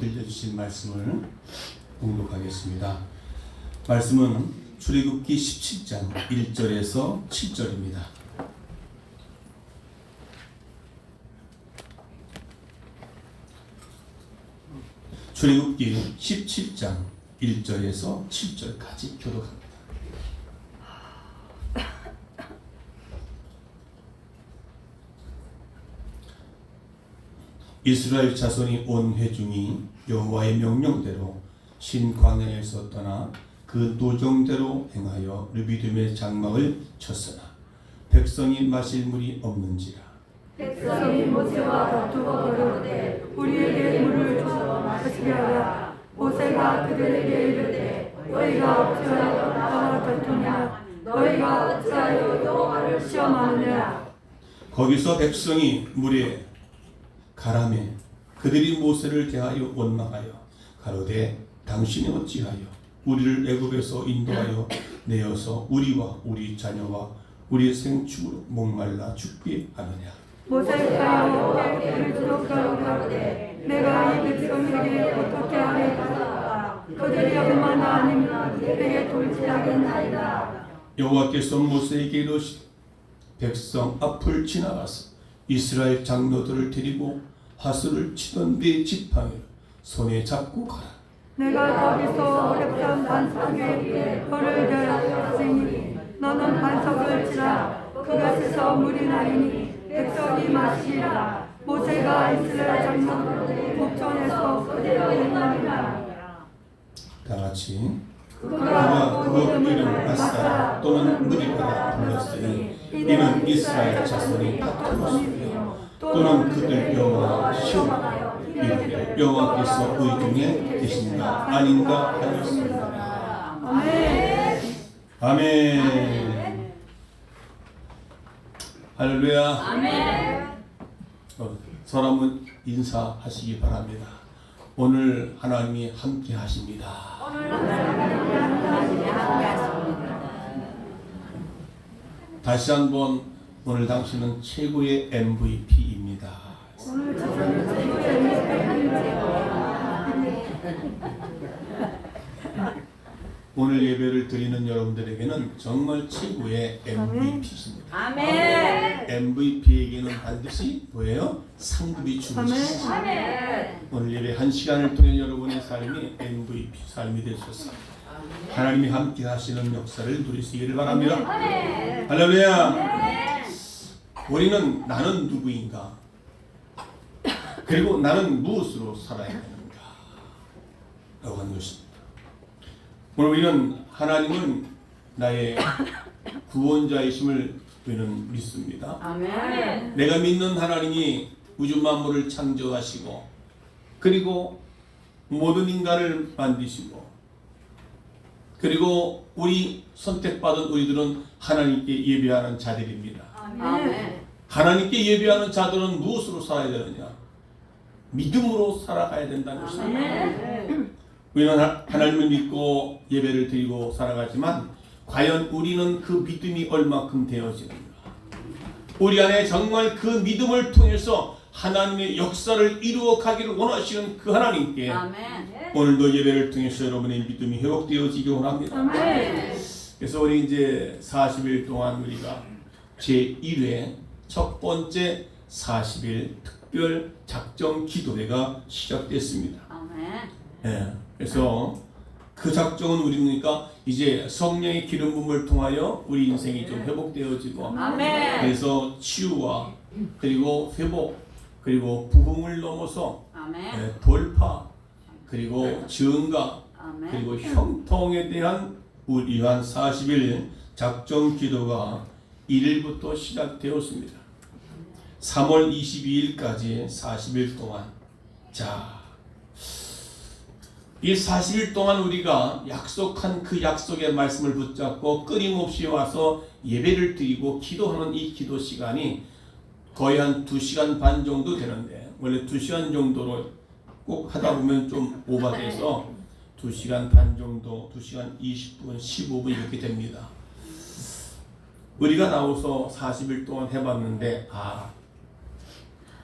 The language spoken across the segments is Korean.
들려주신 말씀을 공독하겠습니다. 말씀은 출애굽기 17장 1절에서 7절입니다. 출애굽기 17장 1절에서 7절까지 교독합니다. 이스라엘 자손이 온 회중이 여호와의 명령대로 신광야에서 떠나 그 노정대로 행하여 르비딤의 장막을 쳤으나 백성이 마실 물이 없는지라. 백성이 모세와 다투어 가로되 우리에게 물을 주어 마시게 하라. 모세가 그들에게 이르되 너희가 어찌하여 나와 다투냐. 너희가 어찌하여 여호와를 시험하느냐. 거기서 백성이 물에 가라매 그들이 모세를 대하여 원망하여 가로되 당신이 어찌하여 우리를 애굽에서 인도하여 내어서 우리와 우리 자녀와 우리 생축으로 목말라 죽게 하느냐. 모세가 여호와께 물주로 가로되 내가 이 백성에게 어떻게 하리까. 그들이 얼마나 아니면 내게 돌지하겠나이다. 여호와께서 모세에게 이르시되 백성 앞을 지나가서 이스라엘 장로들을 데리고 하수를 치던 네 지팡이를 손에 잡고 가라. 내가 거기서 어렵던 반석에 너를 대하였으니 너는 반석을 치라. 그것에서 물이 나리니 백성이 마시리라. 모세가 이스라엘 장로들의 목전에서 그대로 행하니라. 다 같이 그가 그것 이름 마사라 또는 무리바라 불렀으니 이는 이스라엘 자손이 다투었으며 또는 그들 여호와 시험하여 이르되 여호와께서 우리 중에 계신가 아닌가 하였습니다. 아멘. 아멘. 할렐루야. 아멘. 서로 한번 인사하시기 바랍니다. 오늘 하나님이 함께 하십니다. 다시 한번 오늘 당신은 최고의 MVP입니다. 오늘 예배를 드리는 여러분들에게는 정말 최고의 MVP십니다. 아멘. MVP에게는 반드시 뭐예요? 상급이 주어지십니다. 아멘. 오늘 예배 한 시간을 통해 여러분의 삶이 MVP 삶이 되셔서 하나님이 함께 하시는 역사를 누리시기를 바랍니다. 아멘. 할렐루야. 우리는 나는 누구인가? 그리고 나는 무엇으로 살아야 되는가? 라고 하는 것입니다. 오늘 우리는 하나님은 나의 구원자이심을 우리는 믿습니다. 아멘. 내가 믿는 하나님이 우주 만물을 창조하시고 그리고 모든 인간을 만드시고 그리고 우리 선택받은 우리들은 하나님께 예배하는 자들입니다. 아멘. 하나님께 예배하는 자들은 무엇으로 살아야 되느냐? 믿음으로 살아가야 된다는 것입니다. 아멘. 우리는 하나님을 믿고 예배를 드리고 살아가지만 과연 우리는 그 믿음이 얼마큼 되어지는가? 우리 안에 정말 그 믿음을 통해서 하나님의 역사를 이루어 가기를 원하시는 그 하나님께 아멘. 오늘도 예배를 통해서 여러분의 믿음이 회복되어지기 원합니다. 아멘. 그래서 우리 이제 40일 동안 우리가 제1회 첫 번째 40일 특별 작정 기도회가 시작됐습니다. 아멘. 예. 그래서 그 작정은 우리니까 이제 성령의 기름 부음을 통하여 우리 인생이 좀 회복되어지고 아멘. 그래서 치유와 그리고 회복 그리고 부흥을 넘어서 아멘. 돌파 그리고 증가 아멘. 그리고 형통에 대한 우리 한 40일 작정 기도가 1일부터 시작되었습니다. 3월 22일까지 40일 동안 이 40일 동안 우리가 약속한 그 약속의 말씀을 붙잡고 끊임없이 와서 예배를 드리고 기도하는 이 기도 시간이 거의 한 2시간 반 정도 되는데 원래 2시간 정도로 꼭 하다 보면 좀 오버돼서 2시간 반 정도, 2시간 20분, 15분 이렇게 됩니다. 우리가 나와서 40일 동안 해봤는데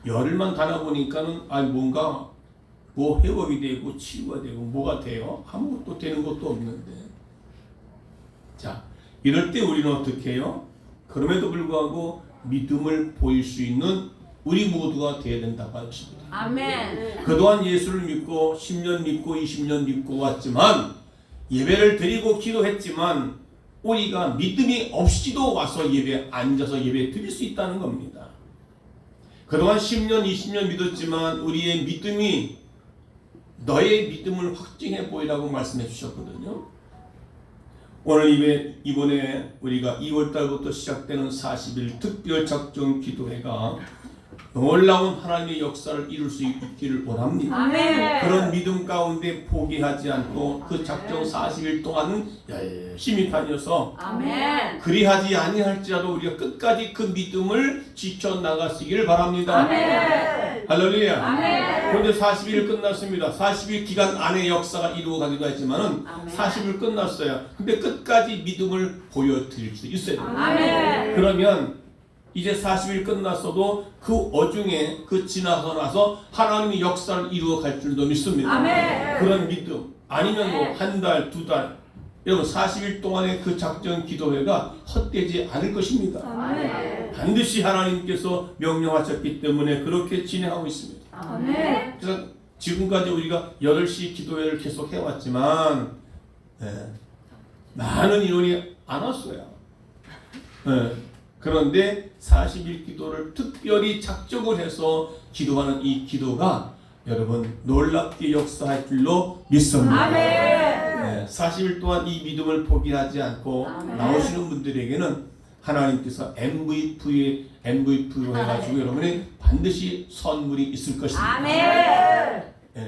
열흘만 다녀보니까는 뭔가 뭐 회복이 되고 치유가 되고 뭐가 돼요? 아무것도 되는 것도 없는데. 자, 이럴 때 우리는 어떻게 해요? 그럼에도 불구하고 믿음을 보일 수 있는 우리 모두가 되어야 된다고 하십니다. 아멘. 그동안 예수를 믿고 10년 믿고 20년 믿고 왔지만 예배를 드리고 기도했지만 우리가 믿음이 없이도 와서 예배 앉아서 예배 드릴 수 있다는 겁니다. 그동안 10년 20년 믿었지만 우리의 믿음이 너의 믿음을 확증해 보이라고 말씀해 주셨거든요. 오늘 이번에 우리가 2월달부터 시작되는 40일 특별 작정 기도회가 놀라운 하나님의 역사를 이룰 수 있기를 원합니다. 아멘. 그런 믿음 가운데 포기하지 않고 그 작정 40일 동안 열심히 다녀서 아멘. 그리하지 아니할지라도 우리가 끝까지 그 믿음을 지켜나가시기를 바랍니다. 아멘. 할렐루야. 아멘. 그런데 40일 끝났습니다. 40일 기간 안에 역사가 이루어가기도 했지만은 아멘. 40일 끝났어요. 근데 끝까지 믿음을 보여드릴 수 있어야 됩니다. 아멘. 그러면 이제 40일 끝났어도 그 어중에 그 지나서 나서 하나님의 역사를 이루어 갈 줄도 믿습니다. 아멘. 그런 믿음 아니면 뭐 한 달, 두 달 여러분 40일 동안의 그 작전 기도회가 헛되지 않을 것입니다. 아멘. 반드시 하나님께서 명령하셨기 때문에 그렇게 진행하고 있습니다. 아멘. 그래서 지금까지 우리가 8시 기도회를 계속 해왔지만 많은 인원이 안 왔어요. 그런데 40일 기도를 특별히 작정을 해서 기도하는 이 기도가 여러분 놀랍게 역사할 줄로 믿습니다. 아멘. 40일 동안 이 믿음을 포기하지 않고 아멘. 나오시는 분들에게는 하나님께서 MVP로 해가지고 여러분이 반드시 선물이 있을 것입니다. 아멘.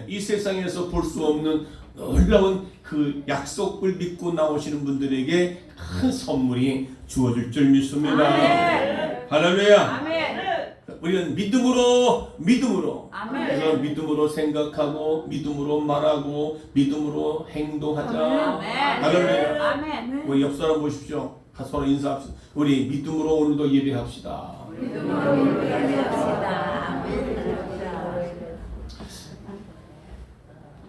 이 세상에서 볼 수 없는 놀라운 그 약속을 믿고 나오시는 분들에게 큰 선물이 주어질 줄 믿습니다. 아멘. 할렐루야. 아멘. 우리는 믿음으로 아멘. 그래서 믿음으로 생각하고 믿음으로 말하고 믿음으로 행동하자. 아멘. 할렐루야. 아멘. 우리 옆 사람 보십시오. 서로 인사합시다. 우리 믿음으로 오늘도 예배합시다. 믿음으로 예배합시다.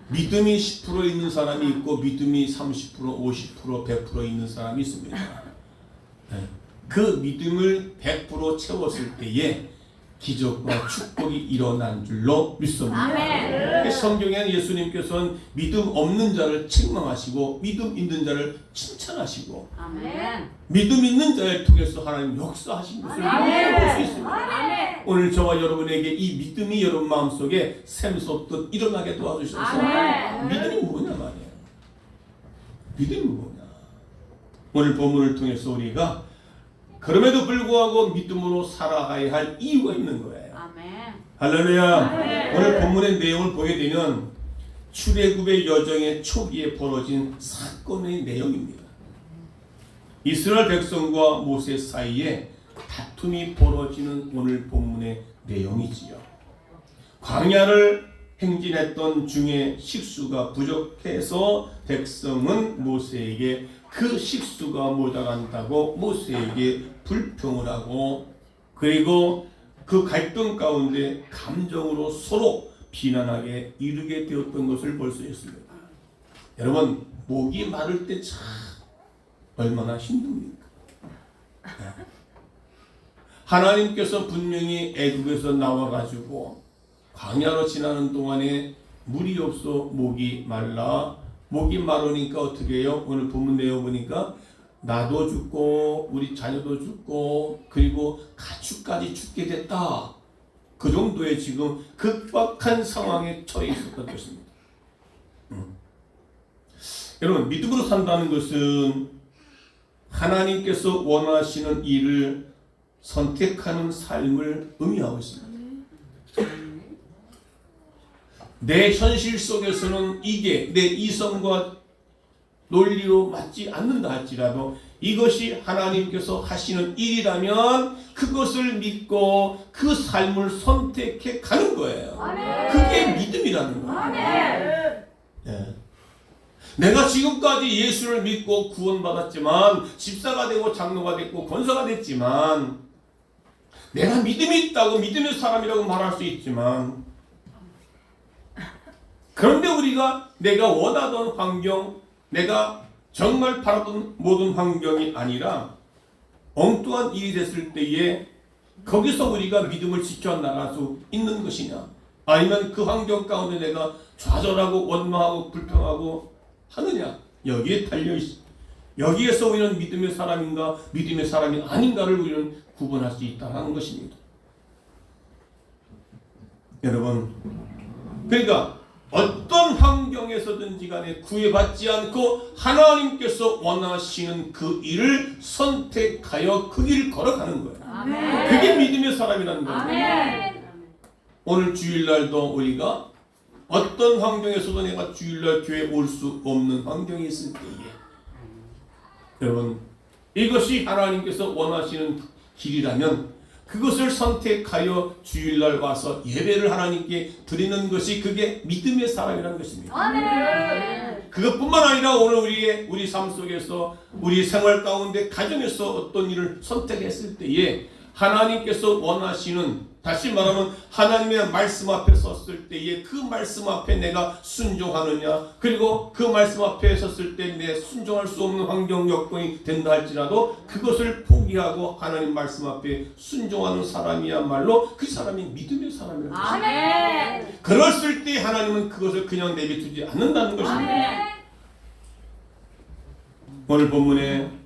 믿음이 10% 있는 사람이 있고 믿음이 30%, 50%, 100% 있는 사람이 있습니다. 그 믿음을 100% 채웠을 때에 기적과 축복이 일어난 줄로 믿습니다. 아멘. 성경에는 예수님께서는 믿음 없는 자를 책망하시고 믿음 있는 자를 칭찬하시고 아멘. 믿음 있는 자를 통해서 하나님 역사하신 것을 볼 수 있습니다. 아멘. 오늘 저와 여러분에게 이 믿음이 여러분 마음속에 샘솟듯 일어나게 도와주셔서 아멘. 믿음이 뭐냐 말이에요. 믿음이 뭐냐. 오늘 본문을 통해서 우리가 그럼에도 불구하고 믿음으로 살아가야 할 이유가 있는 거예요. 아멘. 할렐루야. 아멘. 오늘 본문의 내용을 보게 되면 출애굽의 여정의 초기에 벌어진 사건의 내용입니다. 이스라엘 백성과 모세 사이에 다툼이 벌어지는 오늘 본문의 내용이지요. 광야를 행진했던 중에 식수가 부족해서 백성은 모세에게 그 식수가 모자란다고 모세에게 불평을 하고 그리고 그 갈등 가운데 감정으로 서로 비난하게 이르게 되었던 것을 볼 수 있습니다. 여러분 목이 마를 때 참 얼마나 힘듭니까? 하나님께서 분명히 애굽에서 나와가지고 광야로 지나는 동안에 물이 없어 목이 말라. 목이 마르니까 어떻게 해요? 오늘 본문 내용 보니까 나도 죽고 우리 자녀도 죽고 그리고 가축까지 죽게 됐다. 그 정도의 지금 급박한 상황에 처해 있었던 것입니다. 여러분 믿음으로 산다는 것은 하나님께서 원하시는 일을 선택하는 삶을 의미하고 있습니다. 내 현실 속에서는 이게 내 이성과 논리로 맞지 않는다 할지라도 이것이 하나님께서 하시는 일이라면 그것을 믿고 그 삶을 선택해 가는 거예요. 그게 믿음이라는 거예요. 네. 내가 지금까지 예수를 믿고 구원받았지만 집사가 되고 장로가 됐고 권사가 됐지만 내가 믿음이 있다고 믿음의 사람이라고 말할 수 있지만 그런데 우리가 내가 원하던 환경, 내가 정말 바라던 모든 환경이 아니라 엉뚱한 일이 됐을 때에 거기서 우리가 믿음을 지켜나갈 수 있는 것이냐, 아니면 그 환경 가운데 내가 좌절하고 원망하고 불평하고 하느냐, 여기에 달려있어. 여기에서 우리는 믿음의 사람인가 믿음의 사람이 아닌가를 우리는 구분할 수 있다는 것입니다. 여러분, 그러니까 어떤 환경에서든지 간에 구애받지 않고 하나님께서 원하시는 그 일을 선택하여 그 길을 걸어가는 거예요. 아멘. 그게 믿음의 사람이라는 거예요. 아멘. 오늘 주일날도 우리가 어떤 환경에서도 내가 주일날 교회에 올 수 없는 환경이 있을 때에 여러분, 이것이 하나님께서 원하시는 길이라면 그것을 선택하여 주일날 와서 예배를 하나님께 드리는 것이 그게 믿음의 사람이라는 것입니다. 아멘. 그것뿐만 아니라 오늘 우리 삶 속에서 우리 생활 가운데 가정에서 어떤 일을 선택했을 때에 하나님께서 원하시는, 다시 말하면 하나님의 말씀 앞에 섰을 때에 그 말씀 앞에 내가 순종하느냐, 그리고 그 말씀 앞에 섰을 때 내 순종할 수 없는 환경 여건이 된다 할지라도 그것을 포기하고 하나님 말씀 앞에 순종하는 사람이야말로 그 사람이 믿음의 사람이라는 것입니다. 아멘. 그랬을 때 하나님은 그것을 그냥 내비두지 않는다는 것입니다. 아멘. 오늘 본문에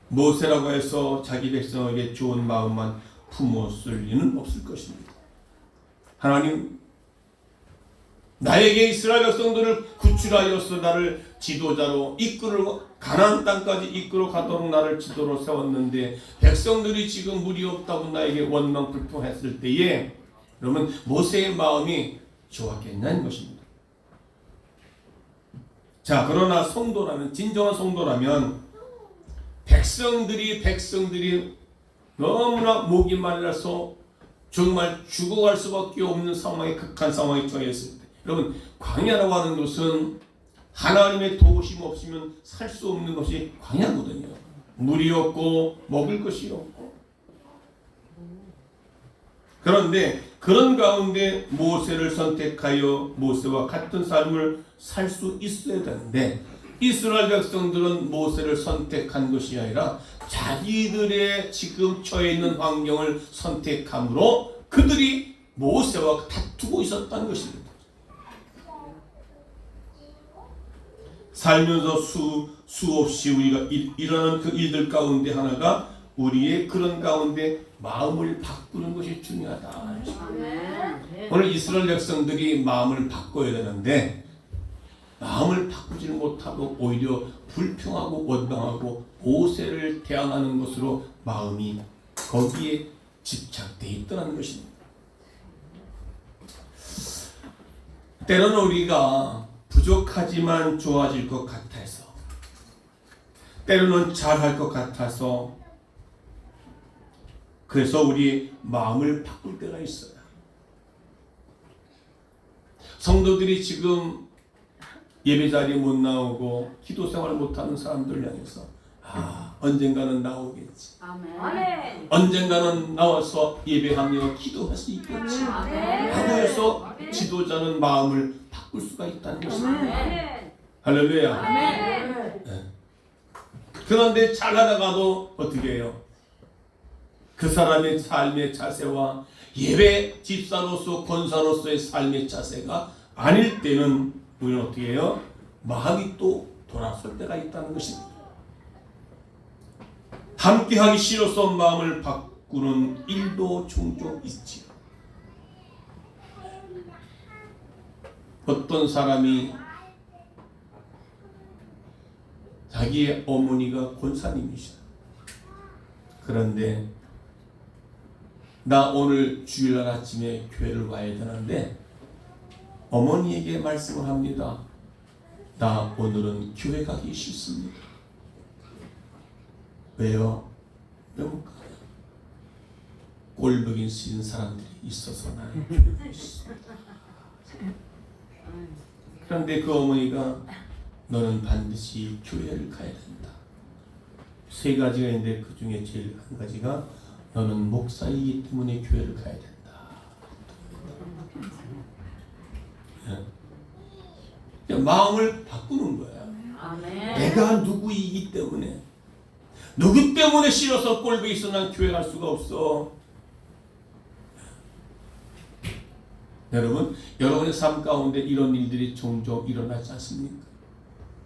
모세라고 해서 자기 백성에게 좋은 마음만 품었을 리는 없을 것입니다. 하나님, 나에게 이스라엘 백성들을 구출하여서 나를 지도자로 이끌어 가나안 땅까지 이끌어 가도록 나를 지도로 세웠는데 백성들이 지금 물이 없다고 나에게 원망 불평했을 때에 그러면 모세의 마음이 좋았겠냐는 것입니다. 자, 그러나 성도라면, 진정한 성도라면 백성들이 너무나 목이 말라서 정말 죽어갈 수밖에 없는 상황에, 극한 상황에 처했을 때, 여러분, 광야라고 하는 것은 하나님의 도우심 없으면 살 수 없는 것이 광야거든요. 물이 없고 먹을 것이 없고. 그런데 그런 가운데 모세를 선택하여 모세와 같은 삶을 살 수 있어야 되는데 이스라엘 백성들은 모세를 선택한 것이 아니라 자기들의 지금 처해 있는 환경을 선택함으로 그들이 모세와 다투고 있었다는 것입니다. 살면서 수없이 우리가 일어나는 그 일들 가운데 하나가 우리의 그런 가운데 마음을 바꾸는 것이 중요하다. 아멘. 오늘 이스라엘 백성들이 마음을 바꿔야 되는데 마음을 바꾸지 못하고 오히려 불평하고 원망하고 모세를 대항하는 것으로 마음이 거기에 집착되어 있다는 것입니다. 때로는 우리가 부족하지만 좋아질 것 같아서, 때로는 잘할 것 같아서, 그래서 우리 마음을 바꿀 때가 있어요. 성도들이 지금 예배 자리에 못 나오고 기도 생활을 못하는 사람들 향해서 언젠가는 나오겠지. 아멘. 언젠가는 나와서 예배하며 기도할 수 있겠지. 아멘. 하고 해서 지도자는 마음을 바꿀 수가 있다는 것입니다. 아멘. 할렐루야. 아멘. 그런데 잘하다가도 어떻게 해요? 그 사람의 삶의 자세와 예배 집사로서 권사로서의 삶의 자세가 아닐 때는 우리는 어떻게 해요? 마음이 또 돌아설 때가 있다는 것입니다. 함께하기 싫어서 마음을 바꾸는 일도 종종 있지요. 어떤 사람이 자기의 어머니가 권사님이시다. 그런데 나 오늘 주일날 아침에 교회를 와야 되는데 어머니에게 말씀을 합니다. 나 오늘은 교회 가기 싫습니다. 왜요? 왜 못 가요? 꼴보기 싫은 사람들이 있어서 나는 교회 가기 싫습니다. 그런데 그 어머니가 너는 반드시 교회를 가야 된다. 세 가지가 있는데 그 중에 제일 한 가지가 너는 목사이기 때문에 교회를 가야 된다. 마음을 바꾸는 거야. 아멘. 내가 누구이기 때문에, 누구 때문에 싫어서 꼴보기 있어 난 교회 갈 수가 없어. 여러분, 여러분의 삶 가운데 이런 일들이 종종 일어나지 않습니까?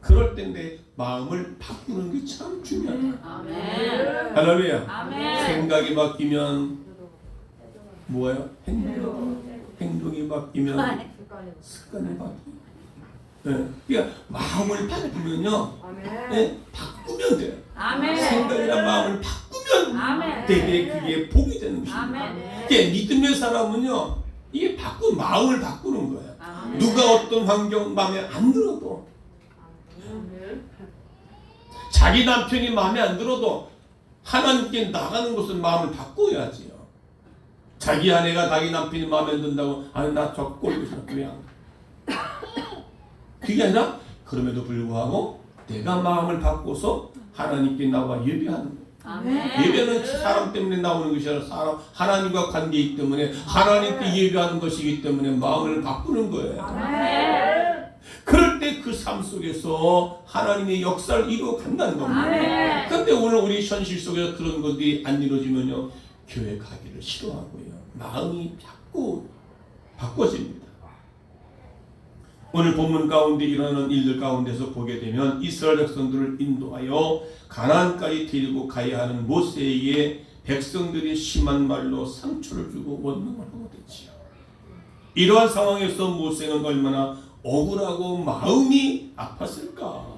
그럴 때인데 마음을 바꾸는 게 참 중요하다. 아멘. 할렐루야. 아멘. 생각이 바뀌면 뭐예요? 행동이 바뀌면 습관이 바뀌어요. 네. 그러니까 마음을 바꾸면요, 네, 바꾸면 돼요. 아멘. 생각이나 마음을 바꾸면 아멘. 되게 그게 복이 되는 것입니다. 아멘. 이게 믿음의 사람은요, 이게 마음을 바꾸는 거예요. 아멘. 누가 어떤 환경 마음에 안 들어도, 자기 남편이 마음에 안 들어도 하나님께 나가는 것은 마음을 바꿔야지요. 자기 아내가 자기 남편이 마음에 안 든다고, 아니 나 저 꼴보기 싫어, 그냥. 그게 아니라 그럼에도 불구하고 내가 마음을 바꿔서 하나님께 나와 예배하는 거예요. 아멘. 예배는 사람 때문에 나오는 것이 아니라 하나님과 관계이기 때문에, 하나님께 예배하는 것이기 때문에 마음을 바꾸는 거예요. 아멘. 그럴 때 그 삶 속에서 하나님의 역사를 이루어 간다는 겁니다. 아멘. 그런데 오늘 우리 현실 속에서 그런 것들이 안 이루어지면요, 교회 가기를 싫어하고요, 마음이 자꾸 바꿔집니다. 오늘 본문 가운데 일어나는 일들 가운데서 보게 되면 이스라엘 백성들을 인도하여 가나안까지 데리고 가야 하는 모세에게 백성들이 심한 말로 상처를 주고 원망을 하고 됐지요. 이러한 상황에서 모세는 얼마나 억울하고 마음이 아팠을까.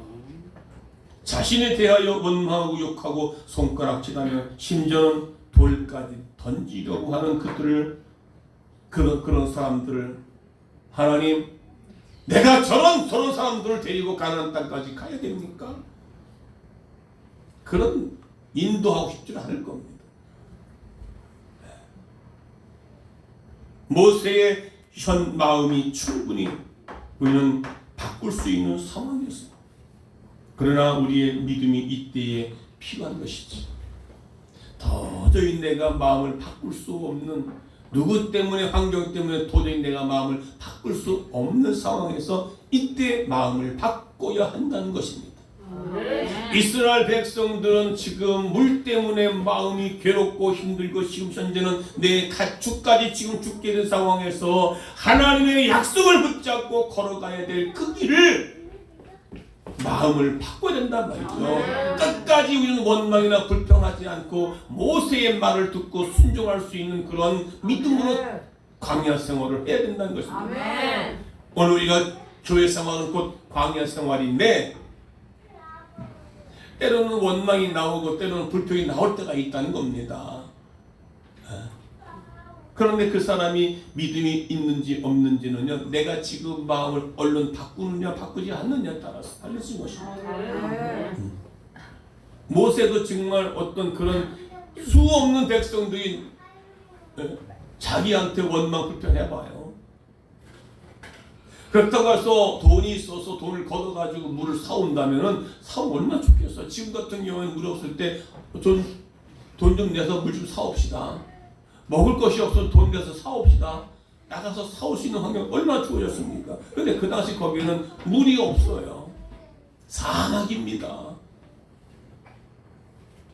자신에 대하여 원망하고 욕하고 손가락질하며 심지어는 돌까지 던지려고 하는 그런 사람들을, 하나님, 내가 저런 사람들을 데리고 가나안 땅까지 가야 됩니까? 그런 인도하고 싶지 않을 겁니다. 모세의 현 마음이 충분히 우리는 바꿀 수 있는 상황이었습니다. 그러나 우리의 믿음이 이때에 필요한 것이지. 도저히 내가 마음을 바꿀 수 없는, 누구 때문에, 환경 때문에 도저히 내가 마음을 바꿀 수 없는 상황에서 이때 마음을 바꿔야 한다는 것입니다. 이스라엘 백성들은 지금 물 때문에 마음이 괴롭고 힘들고 지금 현재는 내 가축까지 지금 죽게 된 상황에서 하나님의 약속을 붙잡고 걸어가야 될 그 길을 마음을 바꿔야 된단 말이죠. 끝까지 우리는 원망이나 불평하지 않고 모세의 말을 듣고 순종할 수 있는 그런 믿음으로 광야 생활을 해야 된다는 것입니다. 아멘. 오늘 우리가 교회 생활은 곧 광야 생활인데, 때로는 원망이 나오고 때로는 불평이 나올 때가 있다는 겁니다. 그런데 그 사람이 믿음이 있는지 없는지는요, 내가 지금 마음을 얼른 바꾸느냐 바꾸지 않느냐에 따라서 달려진 것입니다. 모세도 정말 어떤 그런 수 없는 백성들이 자기한테 원망 불평해봐요. 그렇다고 해서 돈이 있어서 돈을 걷어가지고 물을 사온다면은 사오면 얼마나 좋겠어. 지금 같은 경우에는 물이 없을 때 돈 좀 내서 물 좀 사옵시다. 먹을 것이 없어서 돈 내서 사옵시다. 나가서 사올 수 있는 환경이 얼마나 좋아졌습니까? 그런데 그 당시 거기에는 물이 없어요. 사막입니다.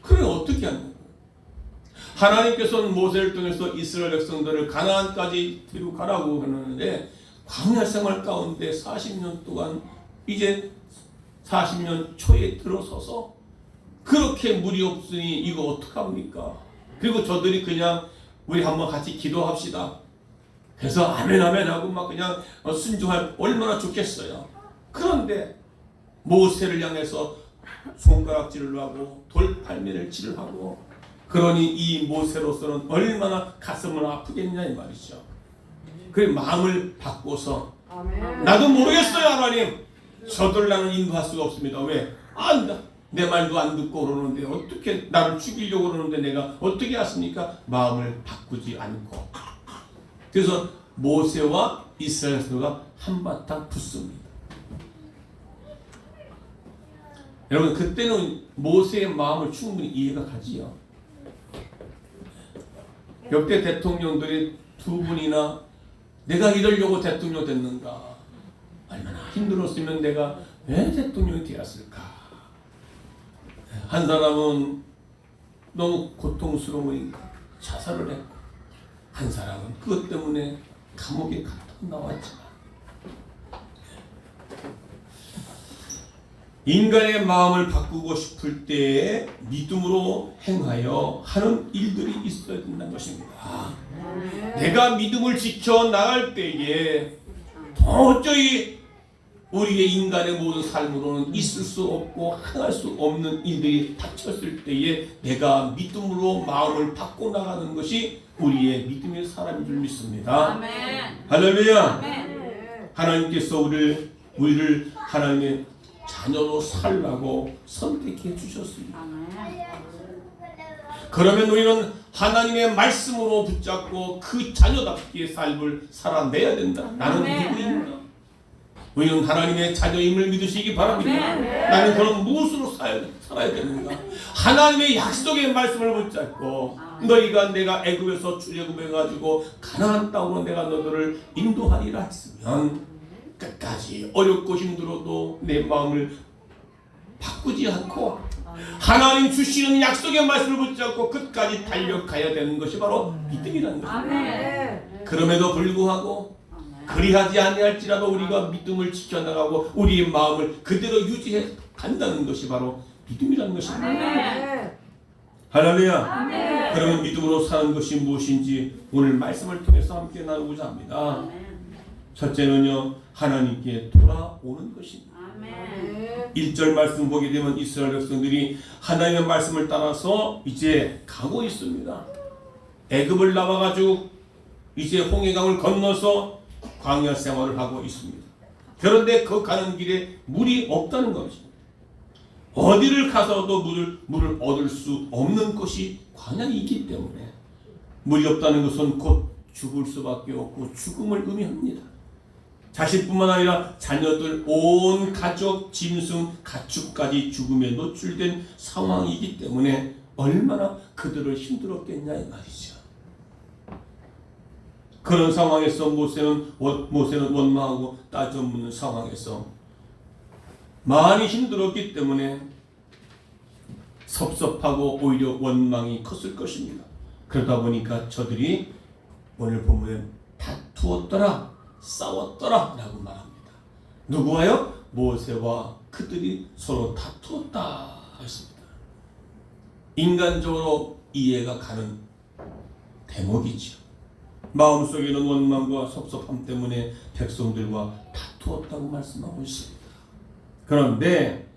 그래 어떻게 하는 거예요? 하나님께서는 모세를 통해서 이스라엘 백성들을 가나안까지 데려가라고 하는데, 광야 생활 가운데 40년 동안 이제 40년 초에 들어서서 그렇게 물이 없으니 이거 어떡합니까? 그리고 저들이 그냥 우리 한번 같이 기도합시다. 그래서 아멘 아멘 하고 막 그냥 순종할 얼마나 좋겠어요. 그런데 모세를 향해서 손가락질을 하고 돌팔매질을 하고, 그러니 이 모세로서는 얼마나 가슴을 아프겠냐 이 말이죠. 그 마음을 바꿔서, 나도 모르겠어요 하나님, 저들 나는 인도할 수가 없습니다. 왜? 내 말도 안 듣고 그러는데 어떻게 나를 죽이려고 그러는데 내가 어떻게 하십니까? 마음을 바꾸지 않고. 그래서 모세와 이스라엘 백성가 한바탕 붙습니다. 여러분, 그때는 모세의 마음을 충분히 이해가 가지요. 역대 대통령들이 두 분이나 내가 이러려고 대통령 됐는가, 얼마나 힘들었으면 내가 왜 대통령이 되었을까? 한 사람은 너무 고통스러우니까 자살을 했고, 한 사람은 그것 때문에 감옥에 갔다 나왔지만, 인간의 마음을 바꾸고 싶을 때에 믿음으로 행하여 하는 일들이 있어야 된다는 것입니다. 내가 믿음을 지켜 나갈 때에 도저히 우리의 인간의 모든 삶으로는 있을 수 없고 행할 수 없는 일들이 닥쳤을 때에 내가 믿음으로 마음을 바꿔 나가는 것이 우리의 믿음의 사람인 줄 믿습니다. 아멘. 할렐루야. 아멘. 하나님께서 우리를 하나님의 자녀로 살라고 선택해 주셨습니다. 그러면 우리는 하나님의 말씀으로 붙잡고 그 자녀답게 삶을 살아내야 된다. 나는 누구인가? 우리는 하나님의 자녀임을 믿으시기 바랍니다. 나는 그런 무엇으로 살아야 되는가? 하나님의 약속의 말씀을 붙잡고 너희가 내가 애굽에서 출애굽해가지고 가나안 땅으로 내가 너희를 인도하리라 했으면 끝까지 어렵고 힘들어도 내 마음을 바꾸지 않고 하나님 주시는 약속의 말씀을 붙잡고 끝까지 달려가야 되는 것이 바로 믿음이라는 것입니다. 그럼에도 불구하고 그리하지 아니할지라도 우리가 믿음을 지켜나가고 우리의 마음을 그대로 유지해 간다는 것이 바로 믿음이라는 것입니다. 할렐루야. 그러면 믿음으로 사는 것이 무엇인지 오늘 말씀을 통해서 함께 나누고자 합니다. 첫째는요, 하나님께 돌아오는 것입니다. 1절 말씀 보게 되면 이스라엘 백성들이 하나님의 말씀을 따라서 이제 가고 있습니다. 애굽을 나와가지고 이제 홍해강을 건너서 광야 생활을 하고 있습니다. 그런데 그 가는 길에 물이 없다는 것입니다. 어디를 가서도 물을 얻을 수 없는 곳이 광야이기 때문에 물이 없다는 것은 곧 죽을 수밖에 없고 죽음을 의미합니다. 자신뿐만 아니라 자녀들, 온 가족, 짐승, 가축까지 죽음에 노출된 상황이기 때문에 얼마나 그들을 힘들었겠냐 이 말이죠. 그런 상황에서 모세는 원망하고 따져 묻는 상황에서 많이 힘들었기 때문에 섭섭하고 오히려 원망이 컸을 것입니다. 그러다 보니까 저들이 오늘 본문에 다투었더라, 싸웠더라 라고 말합니다. 누구와요? 모세와 그들이 서로 다투었다 했습니다. 인간적으로 이해가 가는 대목이죠. 마음속에는 원망과 섭섭함 때문에 백성들과 다투었다고 말씀하고 있습니다. 그런데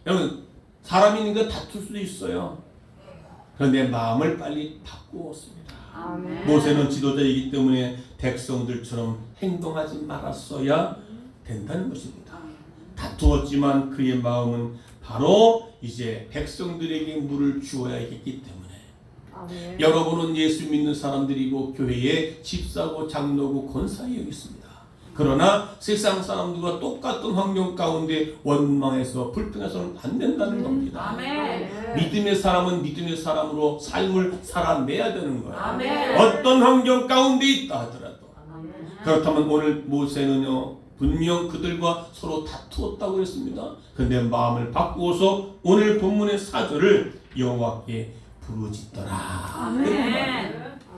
여러분, 사람이 있는 거 다툴 수도 있어요. 그런데 마음을 빨리 바꾸었습니다. 모세는 지도자이기 때문에 백성들처럼 행동하지 말았어야 된다는 것입니다. 다투었지만 그의 마음은 바로 이제 백성들에게 물을 주어야 했기 때문에 여러분은 예수 믿는 사람들이고 교회에 집사고 장로고 권사에 여기 있습니다. 그러나 세상 사람들과 똑같은 환경 가운데 원망해서 불평해서는 안 된다는 겁니다. 믿음의 사람은 믿음의 사람으로 삶을 살아내야 되는 거예요. 어떤 환경 가운데 있다 하더라도. 그렇다면 오늘 모세는요, 분명 그들과 서로 다투었다고 했습니다. 그런데 마음을 바꾸어서 오늘 본문의 4절을 여호와께 부르짖더라.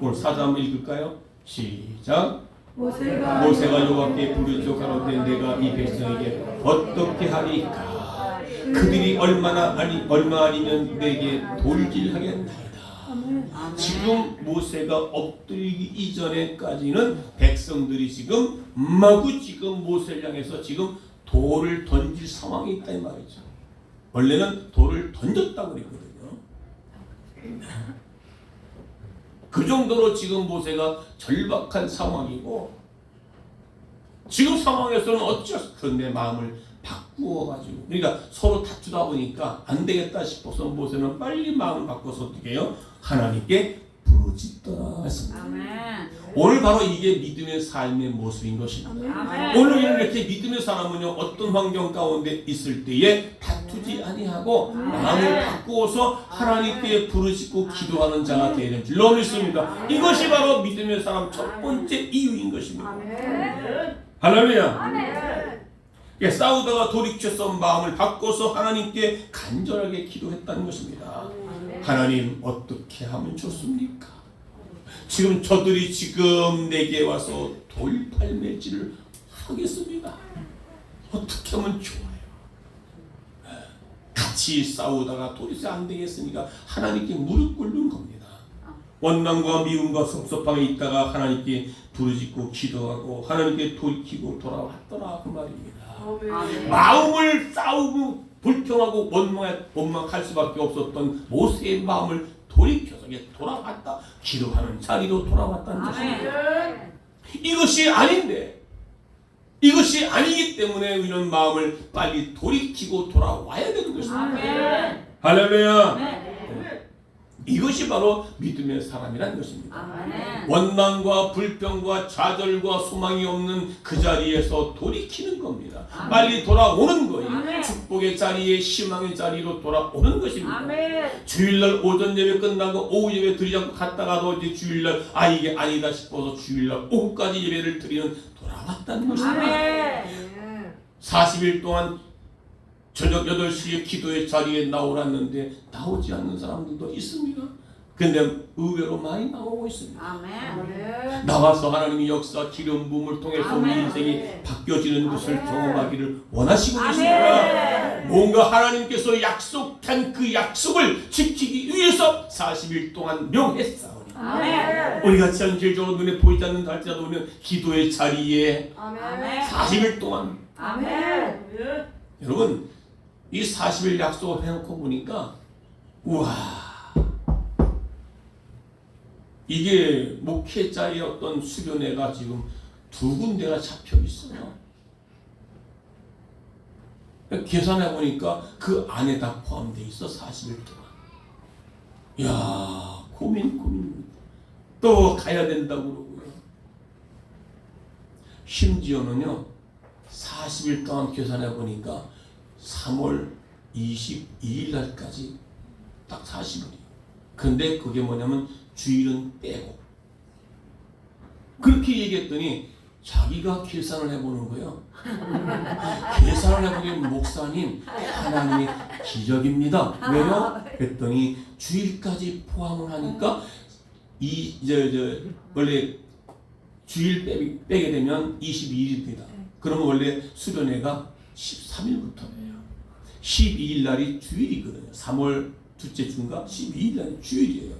오늘 4절 한번 읽을까요? 시작. 모세가 여호와께 부르짖어 가로되 내가 이 백성에게 어떻게 하리까? 그들이 얼마 아니면 내게 돌질하겠나이다. 지금 모세가 엎드리기 이전에까지는 백성들이 지금 마구 지금 모세를 향해서 지금 돌을 던질 상황이 있다 이 말이죠. 원래는 돌을 던졌다고 그랬거든요. 그 정도로 지금 모세가 절박한 상황이고, 지금 상황에서는 어찌할 그런데 마음을 바꾸어가지고, 그러니까 서로 다투다 보니까 안 되겠다 싶어서 모세는 빨리 마음을 바꿔서 어떻게 해요? 하나님께 부르짖더라 했습니다. 오늘 바로 이게 믿음의 삶의 모습인 것입니다. 오늘 이렇게 믿음의 사람은요, 어떤 환경 가운데 있을 때에 다투지 아니하고 마음을 바꾸어서 하나님께 부르짖고 기도하는 자가 되는 줄로 믿습니다. 이것이 바로 믿음의 사람 첫 번째 이유인 것입니다. 할렐루야. 싸우다가 돌이켜서 마음을 바꿔서 하나님께 간절하게 기도했다는 것입니다. 하나님 어떻게 하면 좋습니까? 지금 저들이 지금 내게 와서 돌팔매질을 하겠습니다. 어떻게 하면 좋아요? 같이 싸우다가 도대체 안 되겠으니까 하나님께 무릎 꿇는 겁니다. 원망과 미움과 섭섭함에 있다가 하나님께 부르짖고 기도하고 하나님께 돌이키고 돌아왔더라 그 말입니다. 마음을 싸우고 불평하고 원망할 수밖에 없었던 모세의 마음을 돌이켜서 돌아왔다. 기도하는 자리로 돌아왔다는 것입니다. 이것이 아닌데, 이것이 아니기 때문에 우리는 마음을 빨리 돌이키고 돌아와야 되는 것입니다. 할렐루야. 이것이 바로 믿음의 사람이라는 것입니다. 원망과 불평과 좌절과 소망이 없는 그 자리에서 돌이키는 겁니다. 빨리 돌아오는 거예요. 축복의 자리에 희망의 자리로 돌아오는 것입니다. 주일날 오전 예배 끝나고 오후 예배 드리지 않고 갔다가도 이제 주일날 이게 아니다 싶어서 주일날 오후까지 예배를 드리는 돌아왔다는 것입니다. 40일 동안 저녁 8시에 기도의 자리에 나오랐는데 나오지 않는 사람들도 있습니다. 근데 의외로 많이 나오고 있습니다. 나와서 하나님의 역사 기름 부음을 통해서 우리 인생이 바뀌어지는 것을 경험하기를 원하시고 계십니다. 뭔가 하나님께서 약속한 그 약속을 지키기 위해서 40일 동안 명했사오니 우리가 현실적으로 눈에 보이지 않는 할지라도 우리는 기도의 자리에 40일 동안 여러분 이 40일 약속을 해놓고 보니까 우와, 이게 목회자의 어떤 수련회가 지금 2군데가 잡혀 있어요. 계산해 보니까 그 안에 다 포함되어 있어. 40일 동안. 이야, 고민. 또 가야 된다고 그러고요. 심지어는요 40일 동안 계산해 보니까 3월 22일 날까지 딱 40일이에요. 근데 그게 뭐냐면 주일은 빼고. 그렇게 얘기했더니 자기가 계산을 해보는 거예요. 계산을 해보니 목사님 하나님의 기적입니다. 왜요? 그랬더니 주일까지 포함을 하니까 원래 주일 빼게 되면 22일입니다. 그러면 원래 수련회가 13일부터예요. 12일 날이 주일이거든요. 3월 둘째 주인가? 12일 날이 주일이에요.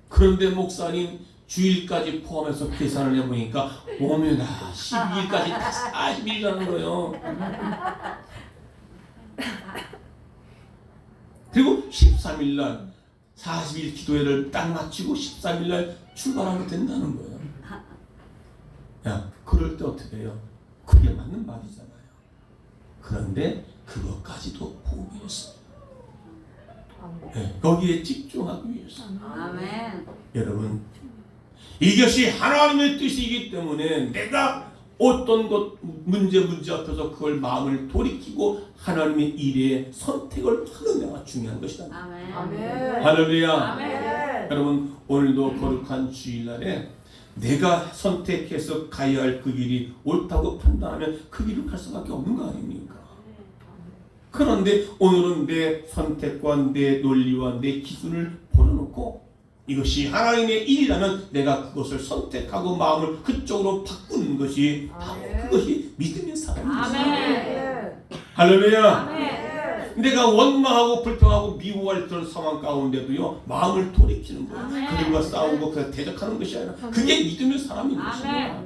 그런데 목사님 주일까지 포함해서 계산을 해보니까 오면아 12일까지 다 40일이라는 거예요. 그리고 13일 날 40일 기도회를 딱 마치고 13일 날 출발하게 된다는 거예요. 야, 그럴 때 어떻게 해요? 그게 맞는 말이잖아요. 그런데 그것까지도 포기했습니다. 네, 거기에 집중하기 위해서. 여러분, 이것이 하나님의 뜻이기 때문에 내가 어떤 것 문제 앞에서 그걸 마음을 돌이키고 하나님의 일에 선택을 하는 데가 중요한 것이다. 할렐루야. 여러분, 오늘도 거룩한 주일날에 내가 선택해서 가야 할 그 길이 옳다고 판단하면 그 길을 갈 수밖에 없는 거 아닙니까? 그런데 오늘은 내 선택과 내 논리와 내 기준을 버려놓고 이것이 하나님의 일이라면 내가 그것을 선택하고 마음을 그쪽으로 바꾸는 것이 바로 그것이 믿음의 사람입니다. 할렐루야. 내가 원망하고 불평하고 미워할 그런 상황 가운데도요 마음을 돌이키는 거예요. 그들과 싸우고 그래서 대적하는 것이 아니라 그게 믿음의 사람인 것입니다.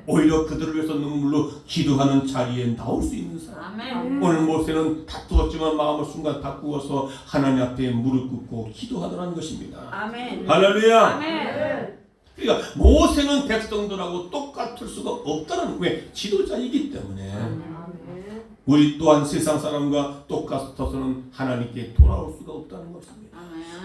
오히려 그들을 위해서 눈물로 기도하는 자리에 나올 수 있는 사람. 오늘 모세는 다투었지만 마음을 순간 바꾸어서 하나님 앞에 무릎 꿇고 기도하더라는 것입니다. 할렐루야. 그러니까 모세는 백성들하고 똑같을 수가 없다는 왜? 지도자이기 때문에. 우리 또한 세상 사람과 똑같아서는 하나님께 돌아올 수가 없다는 것입니다.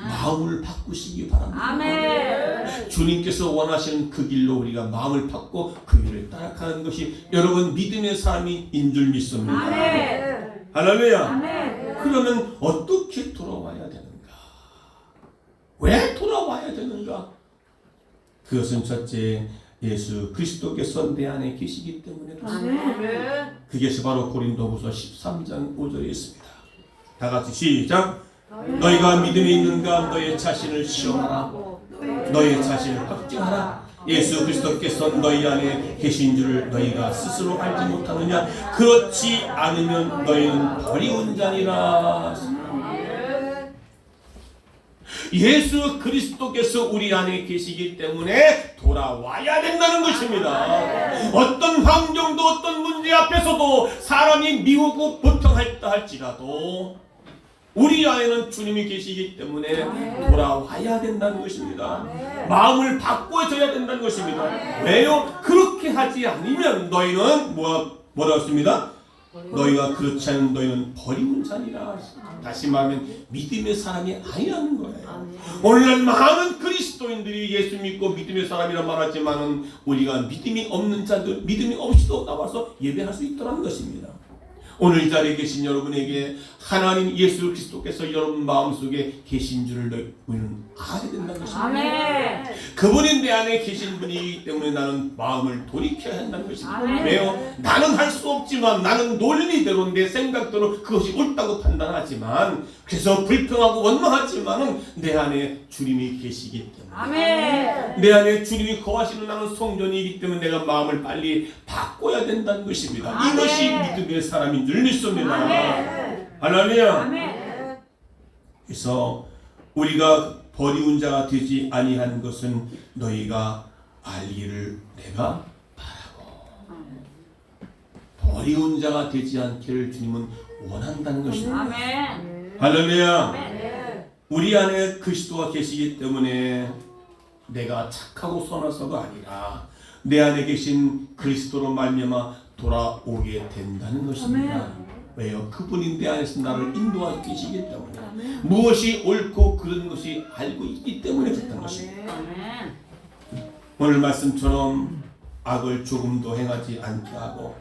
마음을 바꾸시기 바랍니다. 주님께서 원하시는 그 길로 우리가 마음을 바꾸고 그 길을 따라가는 것이 여러분 믿음의 사람인 줄 믿습니다. 할렐루야. 그러면 어떻게 돌아와야 되는가? 왜 돌아와야 되는가? 그것은 첫째 예수 그리스도께서 내 안에 계시기 때문에 그렇습니다. 아멘. 그것이 바로 고린도후서 13장 5절에 있습니다. 다 같이 시작. 너희가 믿음이 있는가 너희 자신을 시험하라. 너희 자신을 확증하라. 예수 그리스도께서 너희 안에 계신 줄을 너희가 스스로 알지 못하느냐. 그렇지 않으면 너희는 버리운 자니라. 예수 그리스도께서 우리 안에 계시기 때문에 돌아와야 된다는 것입니다. 어떤 환경도 어떤 문제 앞에서도 사람이 미우고 불평했다 할지라도 우리 안에는 주님이 계시기 때문에 돌아와야 된다는 것입니다. 마음을 바꿔줘야 된다는 것입니다. 왜요? 그렇게 하지 않으면 너희는 뭐라고 했습니다? 너희가 그렇지 않은 너희는 버리운 자니라. 다시 말하면 믿음의 사람이 아니라는 거예요. 오늘날 많은 그리스도인들이 예수 믿고 믿음의 사람이라 말하지만은 우리가 믿음이 없는 자들, 믿음이 없이도 나와서 예배할 수 있다는 것입니다. 오늘 이 자리에 계신 여러분에게 하나님 예수 그리스도께서 여러분 마음속에 계신 줄을 우리는 알아야 된다는 것입니다. 아멘. 그분이 내 안에 계신 분이기 때문에 나는 마음을 돌이켜야 한다는 것입니다. 아멘. 왜요? 나는 할 수 없지만 나는 논리대로 내 생각대로 그것이 옳다고 판단하지만 그래서 불평하고 원망하지만은 내 안에 주님이 계시기 때문에 아멘. 내 안에 주님이 거하시는 나는 성전이기 때문에 내가 마음을 빨리 바꿔야 된다는 것입니다. 아멘. 이것이 믿음의 사람인 줄 믿습니다. 아멘. 할렐루야. 아멘. 그래서 우리가 버리운 자가 되지 아니한 것은 너희가 알기를 내가 바라고. 버리운 자가 되지 않기를 주님은 원한다는 것입니다. 아멘. 할렐루야. 아멘. 우리 안에 그리스도가 계시기 때문에 내가 착하고 선해서가 아니라 내 안에 계신 그리스도로 말미암아 돌아오게 된다는 것입니다. 왜요? 그분이 내 안에서 나를 인도하고 계시기 때문에 무엇이 옳고 그런 것이 알고 있기 때문에 그렇다는 것입니다. 아멘. 오늘 말씀처럼 악을 조금도 행하지 않게 하고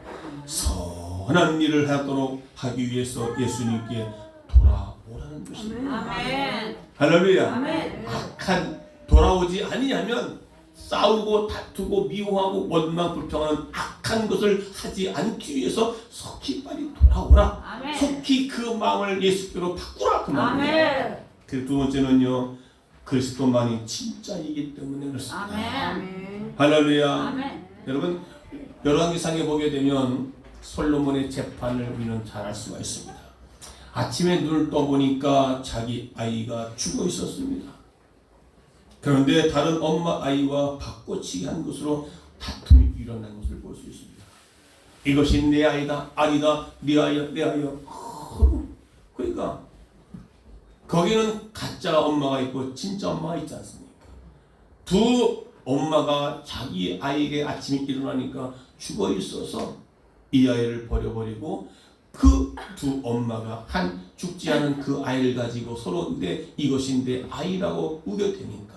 선한 일을 하도록 하기 위해서 예수님께 돌아오라는 것입니다. 아멘. 할렐루야. 아멘. 악한 돌아오지 아니하면 싸우고 다투고 미워하고 원망 불평하는 악한 것을 하지 않기 위해서 속히 빨리 돌아오라. 아멘. 속히 그 마음을 예수께로 바꾸라 그 말이에요. 아멘. 그 두 번째는요, 그리스도만이 진짜이기 때문에 그렇습니다. 아멘. 할렐루야. 아멘. 여러분 열왕기상에 보게 되면 솔로몬의 재판을 우리는 잘 알 수가 있습니다. 아침에 눈을 떠보니까 자기 아이가 죽어 있었습니다. 그런데 다른 엄마 아이와 바꿔치기 한 것으로 다툼이 일어난 것을 볼 수 있습니다. 이것이 내 아이다, 아니다, 네 아이야, 내 아이야. 그러니까 거기는 가짜 엄마가 있고 진짜 엄마가 있지 않습니까? 두 엄마가 자기 아이에게 아침에 일어나니까 죽어 있어서 이 아이를 버려버리고 그 두 엄마가 한 죽지 않은 그 아이를 가지고 서로 이것이 내 아이라고 우겨대니까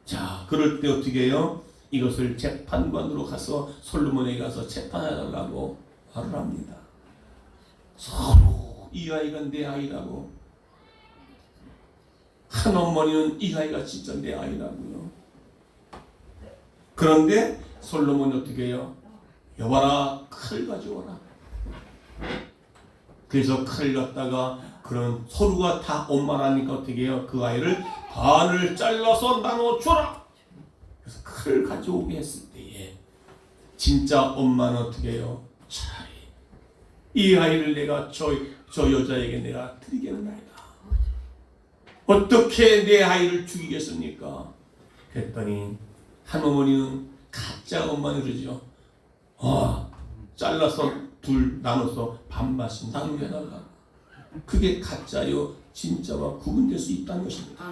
자 그럴 때 어떻게 해요? 이것을 재판관으로 가서 솔로몬에게 가서 재판해달라고 말을 합니다. 서로 이 아이가 내 아이라고 한 어머니는 이 아이가 진짜 내 아이라고요. 그런데 솔로몬이 어떻게 해요? 여봐라 칼 가져와라. 그래서 칼을 갖다가 그런 서로가 다 엄마라니까 어떻게 해요? 그 아이를 반을 잘라서 나눠줘라. 그래서 칼을 가져오게 했을 때에 진짜 엄마는 어떻게 해요? 차라리 이 아이를 내가 저 여자에게 내가 드리겠나이다. 어떻게 내 아이를 죽이겠습니까? 그랬더니 한 어머니는 가짜 엄마는 그러죠. 잘라서 둘 나눠서 반반씩 나누게해달라. 그게 가짜요 진짜와 구분될 수 있다는 것입니다.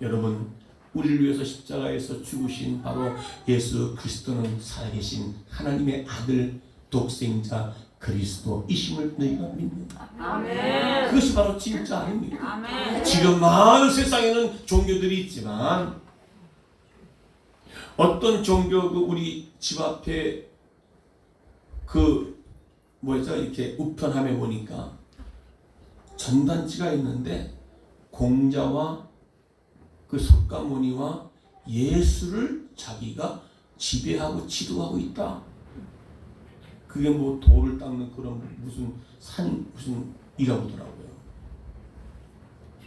여러분 우리를 위해서 십자가에서 죽으신 바로 예수 그리스도는 살아계신 하나님의 아들 독생자 그리스도이심을 너희가 믿는다. 아멘. 그것이 바로 진짜 아닙니까? 아멘. 지금 많은 세상에는 종교들이 있지만 어떤 종교 우리 집 앞에 이렇게 우편함에 보니까 전단지가 있는데 공자와 그 석가모니와 예수를 자기가 지배하고 지도하고 있다. 그게 뭐 돌을 닦는 그런 무슨 이라고 하더라고요.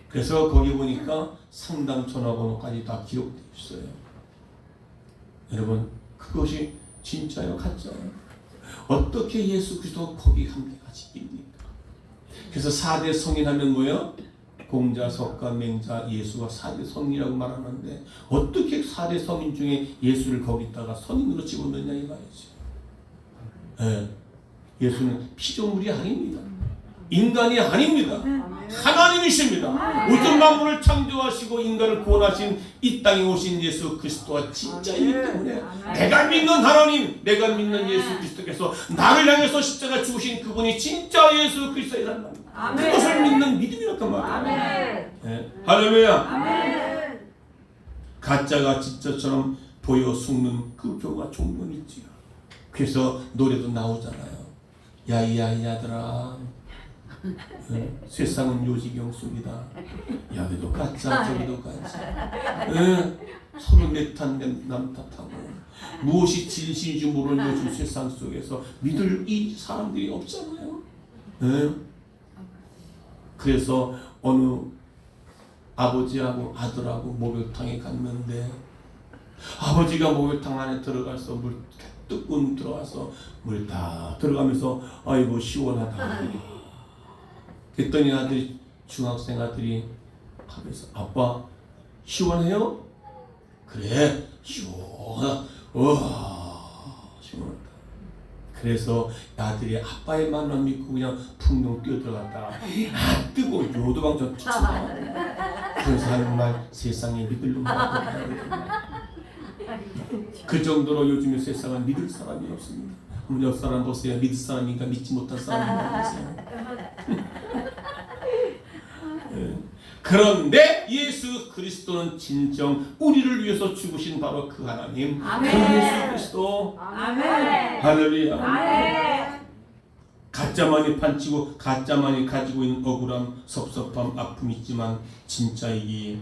그래서 거기 보니까 상담 전화번호까지 다 기록되어 있어요. 여러분, 그것이 진짜요, 가짜요? 어떻게 예수 그리스도 거기 함께 가시겠습니까? 그래서 4대 성인 하면 뭐예요? 공자, 석가, 맹자, 예수가 4대 성인이라고 말하는데 어떻게 4대 성인 중에 예수를 거기다가 성인으로 집어넣냐 이 말이죠. 네. 예수는 피조물이 아닙니다. 인간이 아닙니다. 하나님이십니다. 우주 만물을 창조하시고 인간을 구원하신 이 땅에 오신 예수 그리스도가 진짜이기 때문에 내가 믿는 하나님, 내가 믿는 예수 그리스도께서 나를 향해서 십자가 죽으신 그분이 진짜 예수 그리스도이란 말입니다. 그것을 믿는 믿음이란 말이에요. 네. 할렐루야. 가짜가 진짜처럼 보여 숨는 그 교가 종종 있지요. 그래서 노래도 나오잖아요. 야이야이야들아, 세상은 요지경 속이다. 여기도 가짜 저기도 가짜. 서로 내 탓 남 탓하고 무엇이 진실인지 모르는 요즘 세상 속에서 믿을 이 사람들이 없잖아요. 그래서 어느 아버지하고 아들하고 목욕탕에 갔는데 아버지가 목욕탕 안에 들어가서 물 뜨끈 들어가서 물 다 들어가면서 아이고 시원하다. 그랬더니 아들이 중학생 아들이 하면서 아빠 시원해요? 그래 시원하다. 시원하다. 그래서 아들이 아빠의 말만 믿고 그냥 풍덩 뛰어들어갔다가 아 뜨거워 요도방전 쫓아가. 그래서 하는 말 세상에 믿을 놈만 없다. 그 정도로 요즘의 세상은 믿을 사람이 없습니다. 옆 사람 보세요. 믿을 사람인가 믿지 못할 사람인가 보세요. 그런데 예수 그리스도는 진정 우리를 위해서 죽으신 바로 그 하나님, 그 예수 그리스도. 할렐루야. 가짜만이 판치고 가짜만이 가지고 있는 억울함, 섭섭함, 아픔이 있지만 진짜이기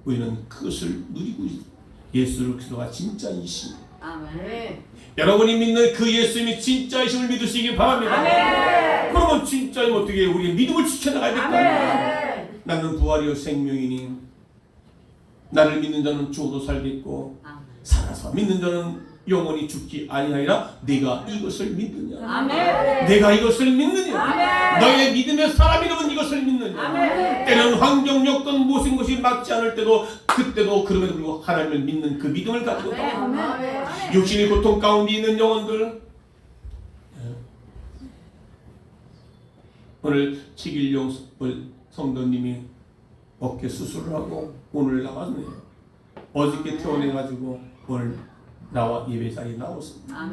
우리는 그것을 누리고 있습니다. 예수 그리스도가 진짜이십니다. 여러분이 믿는 그 예수님이 진짜이심을 믿으시기 바랍니다. 그러면 진짜이면 어떻게 우리의 믿음을 지켜나가야 될 거 아니에요. 나는 부활이요 생명이니 나를 믿는 자는 죽어도 살겠고 살아서 믿는 자는 영원히 죽지 아니하리라. 내가 이것을 믿느냐? 내가 이것을 믿느냐? 너의 믿음의 사람 이름은 이것을 믿느냐? 때는 환경 여건 모든 것이 맞지 않을 때도 그때도 그럼에도 불구하고 하나님을 믿는 그 믿음을 가지고 육신의 고통 가운데 있는 영혼들, 오늘 7일용 성도님이 어깨 수술을 하고 오늘 나왔네요. 어저께 퇴원해가지고 오늘 나와 예배 자리에 나왔습니다.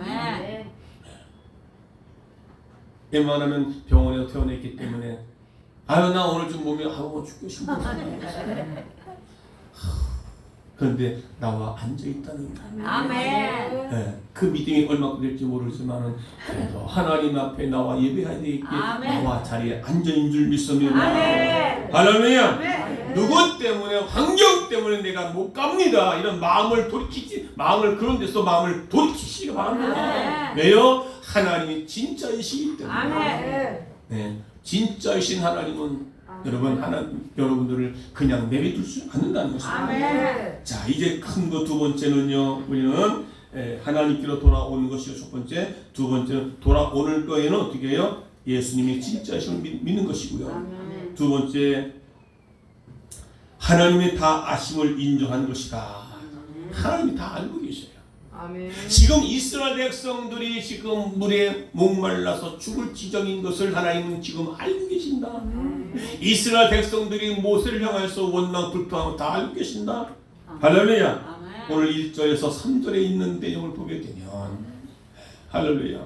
웬만하면 병원에서 퇴원했기 때문에 아유 나 오늘 좀 몸이 아우 죽고 싶어. 그런데 나와 앉아 있다는 거예요. 네, 그 믿음이 얼마큼 될지 모르지만은 그래도 하나님 앞에 나와 예배해야 되겠기에 나와 자리에 앉아 있는 줄 믿습니다. 할렐루야. 누구 때문에 환경 때문에 내가 못 갑니다. 이런 마음을 그런 데서 마음을 돌이키시기 바랍니다. 왜요? 하나님이 진짜이시기 때문에. 네, 진짜이신 하나님은 여러분들을 그냥 내버려둘 수 않는다는 것입니다. 자, 이제 큰 거 두 번째는요. 우리는 하나님께로 돌아오는 것이요. 첫 번째, 두 번째는 돌아오는 거에는 어떻게 해요? 예수님이 진짜이심을 믿는 것이고요. 두 번째, 하나님의 다 아심을 인정하는 것이다. 하나님이 다 알고 계셔요. 지금 이스라엘 백성들이 지금 물에 목말라서 죽을 지경인 것을 하나님은 지금 알고 계신다. 이스라엘 백성들이 모세를 향해서 원망 불평하고 다 알고 계신다. 할렐루야. 오늘 1절에서 3절에 있는 내용을 보게 되면 할렐루야.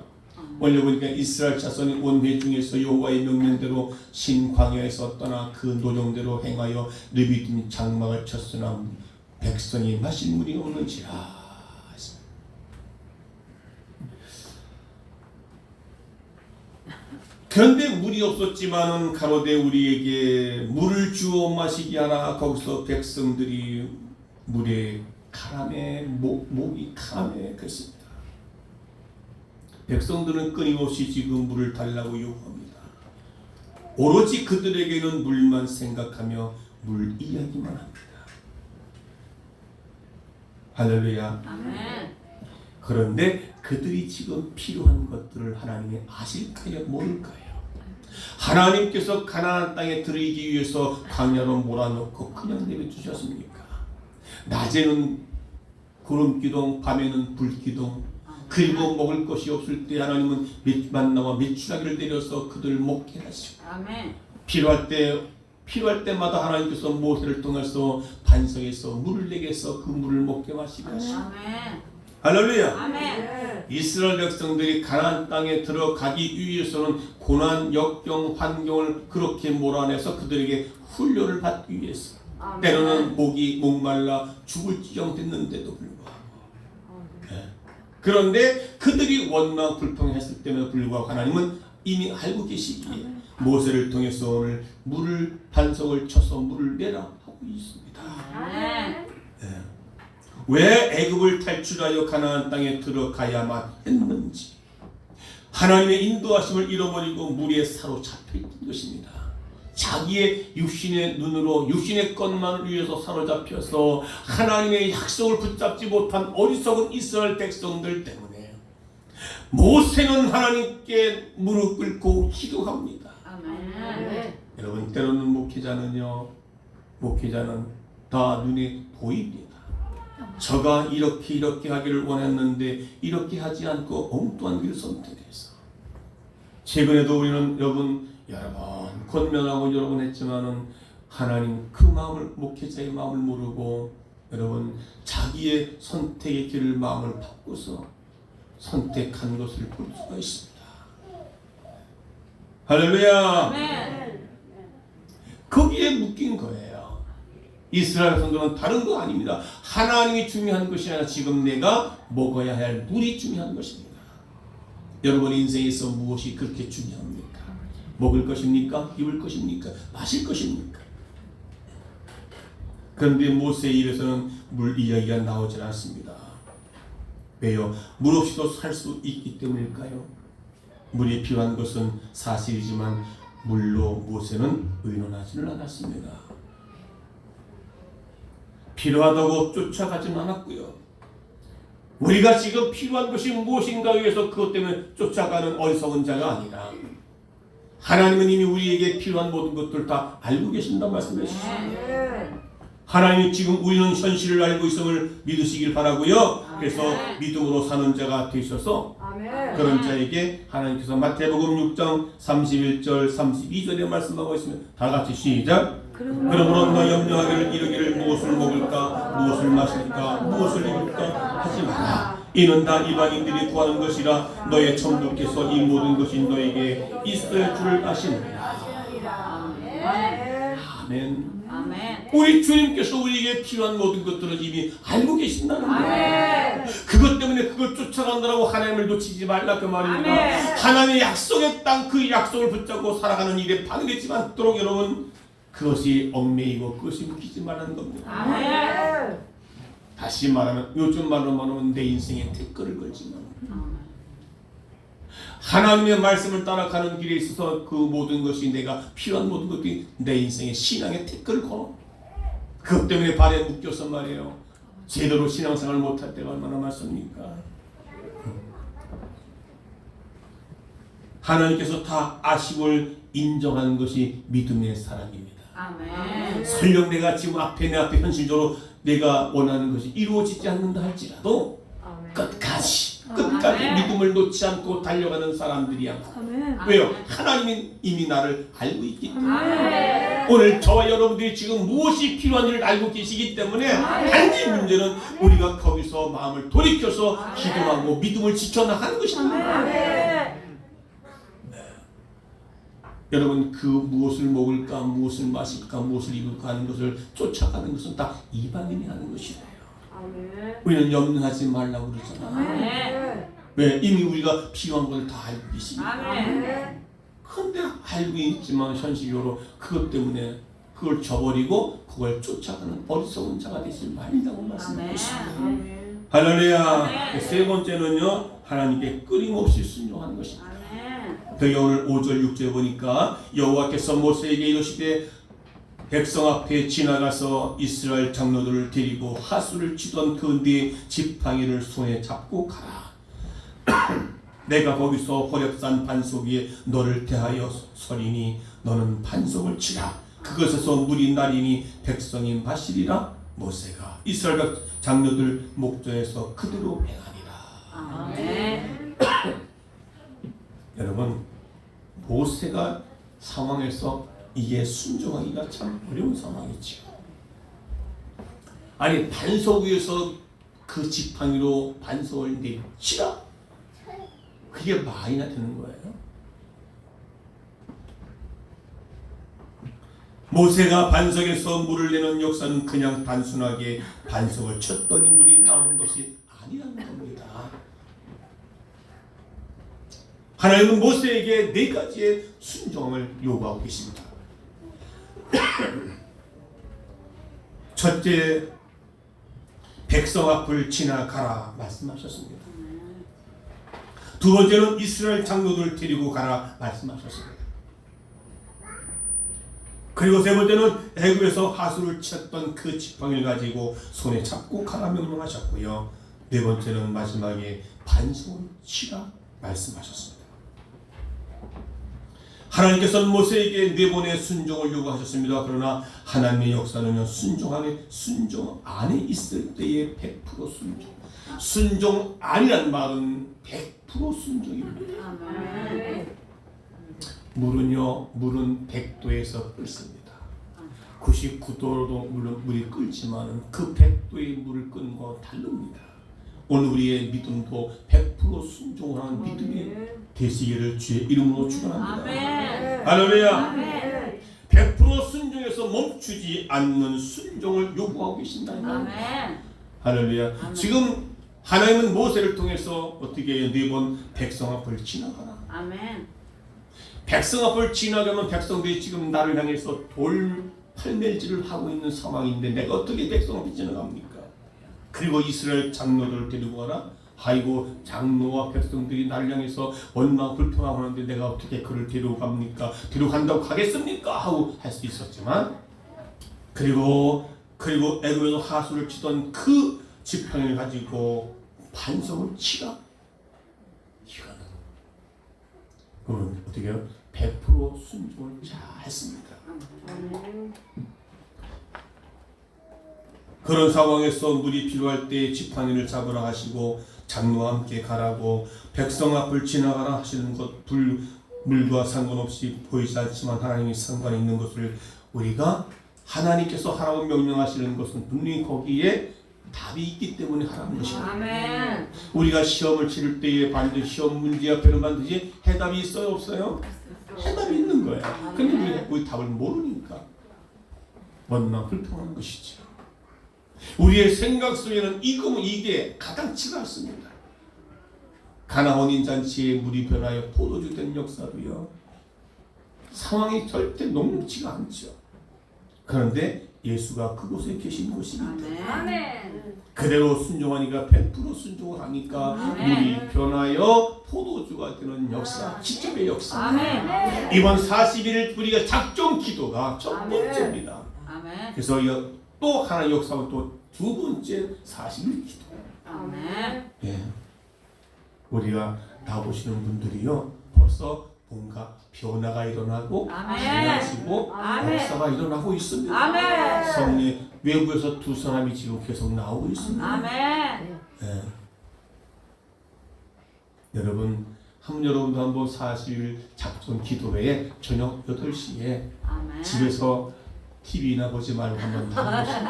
원래 보니까 이스라엘 자손이 온 회중에서 여호와의 명령대로 신광야에서 떠나 그 노령대로 행하여 르비딤 장막을 쳤으나 백성이 마실 물이 없는지라. 그런데 물이 없었지만은 가로되 우리에게 물을 주어 마시게 하라. 거기서 백성들이 물에 가람에 목이 가람에 그랬습니다. 백성들은 끊임없이 지금 물을 달라고 요구합니다. 오로지 그들에게는 물만 생각하며 물 이야기만 합니다. 할렐루야. 아멘. 그런데 그들이 지금 필요한 것들을 하나님이 아실까요? 모를까요? 하나님께서 가나안 땅에 들이기 위해서 광야로 몰아넣고 그냥 내버려두셨습니까? 낮에는 구름기둥, 밤에는 불기둥, 그리고 먹을 것이 없을 때 하나님은 만나와 메추라기를 내려서 그들을 먹게 하시고, 아멘. 필요할 때마다 하나님께서 모세를 통해서 반석에서 물을 내게 해서 그 물을 먹게 마시게 하시고, 아멘. 할렐루야. 아멘. 이스라엘 백성들이 가나안 땅에 들어가기 위해서는 고난, 역경, 환경을 그렇게 몰아내서 그들에게 훈련을 받기 위해서, 아멘. 때로는 목말라 죽을 지경 됐는데도 불구하고, 그런데 그들이 원망 불평했을 때에도 불구하고 하나님은 이미 알고 계시기에 모세를 통해서 오늘 물을 반석을 쳐서 물을 내라 하고 있습니다. 아멘. 왜 애굽을 탈출하여 가나안 땅에 들어가야만 했는지, 하나님의 인도하심을 잃어버리고 물에 사로잡혀 있던 것입니다. 자기의 육신의 눈으로 육신의 것만을 위해서 사로잡혀서 하나님의 약속을 붙잡지 못한 어리석은 이스라엘 백성들 때문에 모세는 하나님께 무릎 꿇고 기도합니다. 아멘. 여러분, 때로는 목회자는 다 눈에 보입니다. 저가 이렇게 하기를 원했는데 이렇게 하지 않고 엉뚱한 길을 선택해서, 최근에도 우리는 여러 번 권면하고 여러 번 했지만은 하나님 그 마음을, 목회자의 마음을 모르고 여러분 자기의 선택의 길을 마음을 바꿔서 선택한 것을 볼 수가 있습니다. 할렐루야. 아멘. 거기에 묶인 거예요. 이스라엘 백성들은 다른 거 아닙니다. 하나님이 중요한 것이 아니라 지금 내가 먹어야 할 물이 중요한 것입니다. 여러분의 인생에서 무엇이 그렇게 중요합니까? 먹을 것입니까? 입을 것입니까? 마실 것입니까? 그런데 모세의 입에서는 물 이야기가 나오질 않습니다. 왜요? 물 없이도 살 수 있기 때문일까요? 물이 필요한 것은 사실이지만 물로 모세는 의논하지는 않았습니다. 필요하다고 쫓아가지는 않았고요. 우리가 지금 필요한 것이 무엇인가 위해서 그것 때문에 쫓아가는 어리석은 자가 아니라, 하나님은 이미 우리에게 필요한 모든 것들 다 알고 계신다 말씀하시죠. 하나님이 지금 우리는 현실을 알고 있음을 믿으시길 바라고요. 그래서 믿음으로 사는 자가 되셔서 그런 자에게 하나님께서 마태복음 6장 31절 32절에 말씀하고 있으면 다 같이 시작. 그러므로 너 염려하기를 이르기를 무엇을 먹을까, 무엇을 마실까, 무엇을 입을까 하지 마라. 이는 다 이방인들이 구하는 것이라 너의 천부께서 이 모든 것이 너에게 있을 줄 아시느니라. 아멘. 아멘. 우리 주님께서 우리에게 필요한 모든 것들을 이미 알고 계신다는 거예요. 그것 때문에 그걸 쫓아간다고 하나님을 놓치지 말라 그 말입니다. 아멘. 하나님의 약속의 땅, 그 약속을 붙잡고 살아가는 일에 방해되지 않도록 여러분, 그것이 얽매이고 그것이 묶이지 말라는 겁니다. 아멘. 다시 말하면, 요즘 말로 말하면 내 인생에 태클을 걸지만, 하나님의 말씀을 따라가는 길에 있어서 그 모든 것이, 내가 필요한 모든 것들이 내 인생의 신앙의 태클을 걸어. 그것 때문에 발에 묶여서 말이에요, 제대로 신앙생활을 못할 때가 얼마나 많습니까? 하나님께서 다 아심을 인정하는 것이 믿음의 사람입니다. 아멘. 설령 내가 지금 내 앞에 현실적으로 내가 원하는 것이 이루어지지 않는다 할지라도 끝까지 아멘. 믿음을 놓지 않고 달려가는 사람들이야. 왜요? 하나님이 이미 나를 알고 있기 때문에. 아멘. 오늘 저와 여러분들이 지금 무엇이 필요한지를 알고 계시기 때문에, 단지 문제는 우리가 거기서 마음을 돌이켜서 기도하고 믿음을 지켜나가는 것입니다. 여러분, 그 무엇을 먹을까, 무엇을 마실까, 무엇을 입을까 하는 것을 쫓아가는 것은 다 이방인이 하는 것이에요. 우리는 염려하지 말라고 그러잖아요. 왜? 이미 우리가 필요한 것을 다 알고 계시니까. 그런데 알고 있지만 현실적으로 그것 때문에 그걸 저버리고 그걸 쫓아가는 어리석은 자가 되지 말라고 말씀하고 있습니다. 할렐루야. 세 번째는요, 하나님께 끊임없이 순종하는 것입니다. 여기 오늘 5절 6절 보니까 여호와께서 모세에게 이르시되 백성 앞에 지나가서 이스라엘 장로들을 데리고 하수를 치던 그 네 지팡이를 손에 잡고 가라. 내가 거기서 호렙산 반석 위에 너를 대하여 서리니 너는 반석을 치라. 그것에서 물이 나리니 백성이 마시리라. 모세가 이스라엘 장로들 목전에서 그대로 행하니라. 여러분, 모세가 상황에서 이게 순종하기가 참 어려운 상황이지요. 아니, 반석 위에서 그 지팡이로 반석을 치라? 그게 말이나 되는 거예요? 모세가 반석에서 물을 내는 역사는 그냥 단순하게 반석을 쳤더니 물이 나오는 것이 아니라는 겁니다. 하나님은 모세에게 네 가지의 순종을 요구하고 계십니다. 첫째, 백성 앞을 지나가라 말씀하셨습니다. 두 번째는 이스라엘 장로들을 데리고 가라 말씀하셨습니다. 그리고 세 번째는 애굽에서 하수를 쳤던 그 지팡이를 가지고 손에 잡고 가라 명령하셨고요. 네 번째는 마지막에 반석을 치라 말씀하셨습니다. 하나님께서는 모세에게 네 번의 순종을 요구하셨습니다. 그러나 하나님의 역사는요, 순종 안에 있을 때의 100% 순종. 순종 아니란 말은 100% 순종입니다. 물은 100도에서 끓습니다. 99도로도 물론 물이 끓지만 그 100도의 물을 끓는 건 다릅니다. 오늘 우리의 믿음도 100% 순종하는 믿음이 되시기를 주의 이름으로 축원합니다. 할렐루야. 100% 순종해서 멈추지 않는 순종을 요구하고 계신다는 할렐루야. 지금 하나님은 모세를 통해서 어떻게 네 번 백성 앞을 지나가라. 백성 앞을 지나가면 백성들이 지금 나를 향해서 돌 팔멜질을 하고 있는 상황인데 내가 어떻게 백성 앞에 지나갑니까? 그리고 이스라엘 장로들을 데리고 가라. 아이고, 장로와 백성들이 나를 향해서 얼마나 불평하고 하는데 내가 어떻게 그를 데려갑니까? 데려간다고 가겠습니까? 하고 할 수 있었지만, 그리고 애굽에서 하수를 치던 그 지팡이를 가지고 반석을 치라. 이거는 어떻게 해요? 100% 순종을 잘 했습니다. 그런 상황에서 물이 필요할 때 지팡이를 잡으라 하시고 장로와 함께 가라고 백성 앞을 지나가라 하시는 것, 물과 상관없이 보이지 않지만 하나님이 상관이 있는 것을 우리가 하나님께서 하라고 명령하시는 것은 분명히 거기에 답이 있기 때문에 하라는 것입니다. 우리가 시험을 치를 때에 반드시 시험 문제 앞에는 반드시 해답이 있어요, 없어요? 해답이 있는 거예요. 근데 우리 답을 모르니까 원망 불평하는 것이죠. 우리의 생각 속에는 이게 가당치가 않습니다. 가나 혼인잔치에 물이 변하여 포도주 된 역사도요, 상황이 절대 녹록지가 않죠. 그런데 예수가 그곳에 계신 것입니다. 그대로 순종하니까 100% 순종을 하니까 물이 변하여 포도주가 되는 역사, 기적의 역사. 이번 40일 우리가 작정 기도가 첫 번째입니다. 그래서 또 하나의 역사는 또 두 번째 40일 기도. 예. 우리가 나오시는 분들이요, 벌써 뭔가 변화가 일어나고 달라지고 역사가 일어나고 있습니다. 성령 외부에서 두 사람이 지금 계속 나오고 있습니다. 예. 여러분도 한번 40일 작전 기도회에 저녁 8시에 집에서 TV나 보지 말고 한번 다 보시고.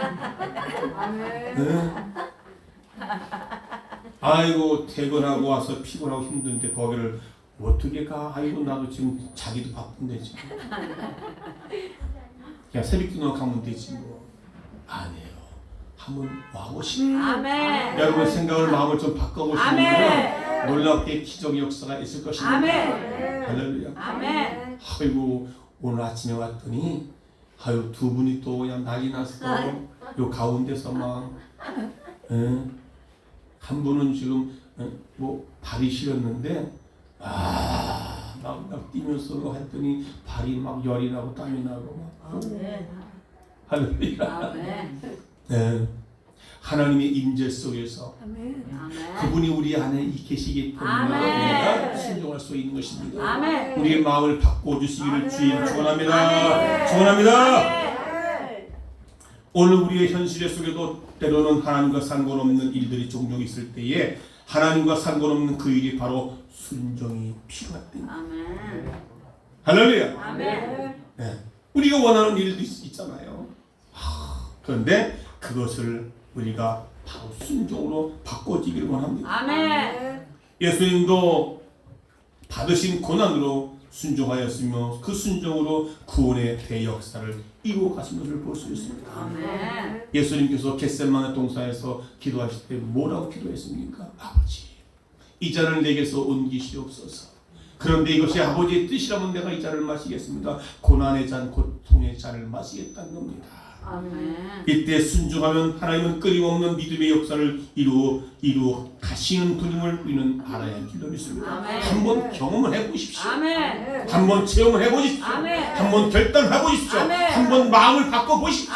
아이고, 퇴근하고 와서 피곤하고 힘든데 거기를 어떻게 가? 아이고, 나도 지금 자기도 바쁜데 지금. 그냥 새벽기도 가면 되지 뭐. 아니에요. 한번 와보시고 여러분 생각을, 마음을 좀 바꿔보시면 놀랍게 기적의 역사가 있을 것입니다. 할렐루야. 아이고, 오늘 아침에 왔더니 아유 두 분이 또 그냥 난리 났어. 요 가운데서 막 한 분은 지금 뭐 발이 시렸는데 막 뛰면서 했더니 발이 막 열이 나고 땀이 나고 막. 할렐루야. 네. 하나님의 임재 속에서 그분이 우리 안에 계시기 때문에 우리가 순종할 수 있는 것입니다. 우리의 마음을 바꿔주시기를 주님 축원합니다. 축원합니다. 오늘 우리의 현실 속에도 때로는 하나님과 상관없는 일들이 종종 있을 때에 하나님과 상관없는 그 일이 바로 순종이 필요하다. 할렐루야. 네. 우리가 원하는 일도 있잖아요. 그런데 그것을 우리가 바로 순종으로 바꿔지기를 원합니다. 예수님도 받으신 고난으로 순종하였으며 그 순종으로 구원의 대역사를 이루어 가신 것을 볼 수 있습니다. 예수님께서 겟세마네 동산에서 기도하실 때 뭐라고 기도했습니까? 아버지, 이 잔을 내게서 옮기시옵소서. 그런데 이것이 아버지의 뜻이라면 내가 이 잔을 마시겠습니다. 고난의 잔, 고통의 잔을 마시겠다는 겁니다. 이때 순종하면 하나님은 끊임없는 믿음의 역사를 이루어 가시는 분임을 우리는 알아야 줄로 믿습니다. 한번 경험을 해보십시오. 한번 체험을 해보십시오. 한번 결단을 해보십시오. 한번 마음을 바꿔보십시오.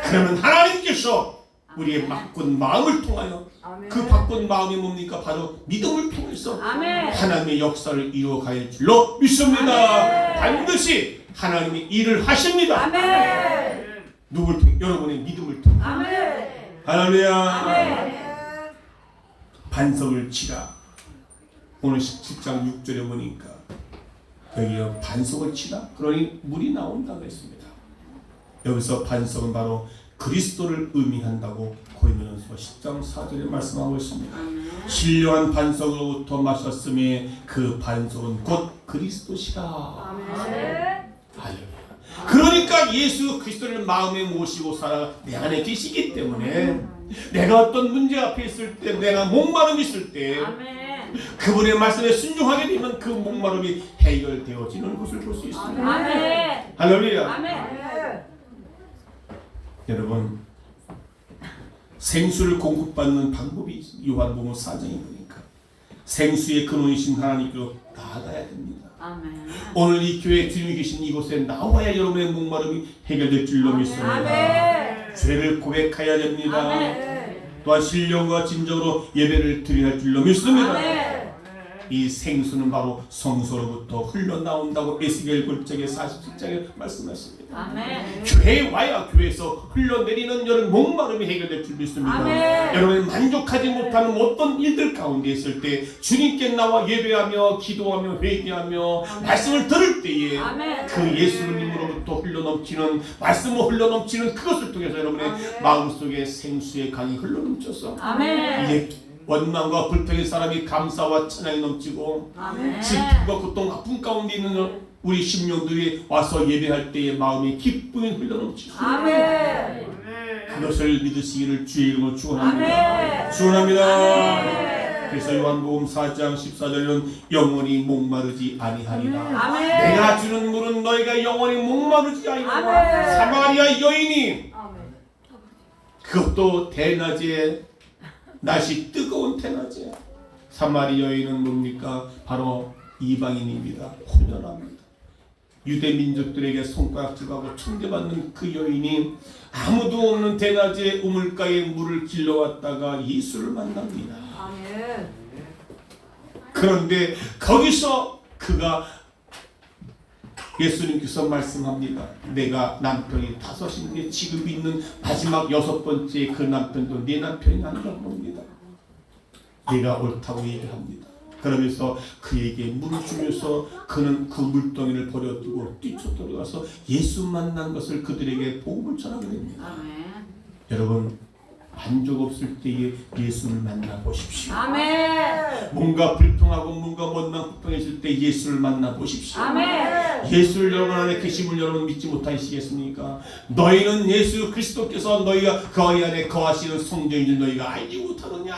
그러면 하나님께서 우리의 바꾼 마음을 통하여 그 바꾼 마음이 뭡니까? 바로 믿음을 통해서 하나님의 역사를 이루어갈 줄로 믿습니다. 반드시 하나님이 일을 하십니다. 누굴 통해? 여러분의 믿음을 통해. 할렐루야. 반석을 치라. 오늘 17장 6절에 보니까 여기요 반석을 치라. 그러니 물이 나온다고 했습니다. 여기서 반석은 바로 그리스도를 의미한다고 고린도전서 10장 4절에 말씀하고 있습니다. 신령한 반석으로부터 마셨음에 그 반석은 곧 그리스도시라. 할렐루야. 그러니까 예수 그리스도를 마음에 모시고 살아 내 안에 계시기 때문에 내가 어떤 문제 앞에 있을 때, 내가 목마름이 있을 때 그분의 말씀에 순종하게 되면 그 목마름이 해결되어지는 것을 볼 수 있습니다. 할렐루야. 여러분, 생수를 공급받는 방법이 있습니다. 요한복음 4장에 보니까 생수의 근원이신 하나님께로 나아가야 됩니다. 오늘 이 교회 주님이 계신 이곳에 나와야 여러분의 목마름이 해결될 줄로 믿습니다. 죄를 고백해야 됩니다. 또한 신령과 진정으로 예배를 드려야 할 줄로 믿습니다. 이 생수는 바로 성소로부터 흘러나온다고 에스겔 9장의 47장에 말씀하십니다. 교회에 와야 교회에서 흘러내리는 여러분 목마름이 해결될 줄 믿습니다. 여러분이 만족하지 못하는 어떤 일들 가운데 있을 때 주님께 나와 예배하며 기도하며 회개하며 말씀을 들을 때에 그 예수님으로부터 흘러넘치는 말씀으로 흘러넘치는 그것을 통해서 여러분의 마음속에 생수의 강이 흘러넘쳐서 이제 원망과 불평의 사람이 감사와 찬양이 넘치고 슬픔과 고통 아픔 가운데 있는 우리 심령들이 와서 예배할 때에 마음이 기쁨이 흘러넘치고 그것을 믿으시기를 주의 이름으로 축원합니다. 축원합니다. 그래서 요한복음 4장 14절은 영원히 목마르지 아니하리라. 내가 주는 물은 너희가 영원히 목마르지 아니하리라. 사마리아 여인이 그것도 대낮에 날씨 뜨거운 대낮에 사마리아 여인은 뭡니까? 바로 이방인입니다. 혼혈합니다. 유대 민족들에게 손가락질하고 천대받는 그 여인이 아무도 없는 대낮에 우물가에 물을 길러왔다가 예수를 만납니다. 그런데 거기서 그가 예수님께서 말씀합니다. 내가 남편이 5인데 지금 있는 마지막 6번째 그 남편도 네 남편이 아니라고 봅니다. 내가 옳다고 얘기합니다. 그러면서 그에게 물을 주면서 그는 그 물덩이를 버려두고 뛰쳐들어가서 예수 만난 것을 그들에게 복음을 전하게 됩니다. 여러분, 만족 없을 때에 예수를 만나보십시오. 뭔가 불평하고 뭔가 원망 불평했을 때 예수를 만나보십시오. 예수를 여러분 안에 계심을 여러분 믿지 못하시겠습니까? 너희는 예수 그리스도께서 너희가 거기 안에 거하시는 성령인 줄 너희가 알지 못하느냐?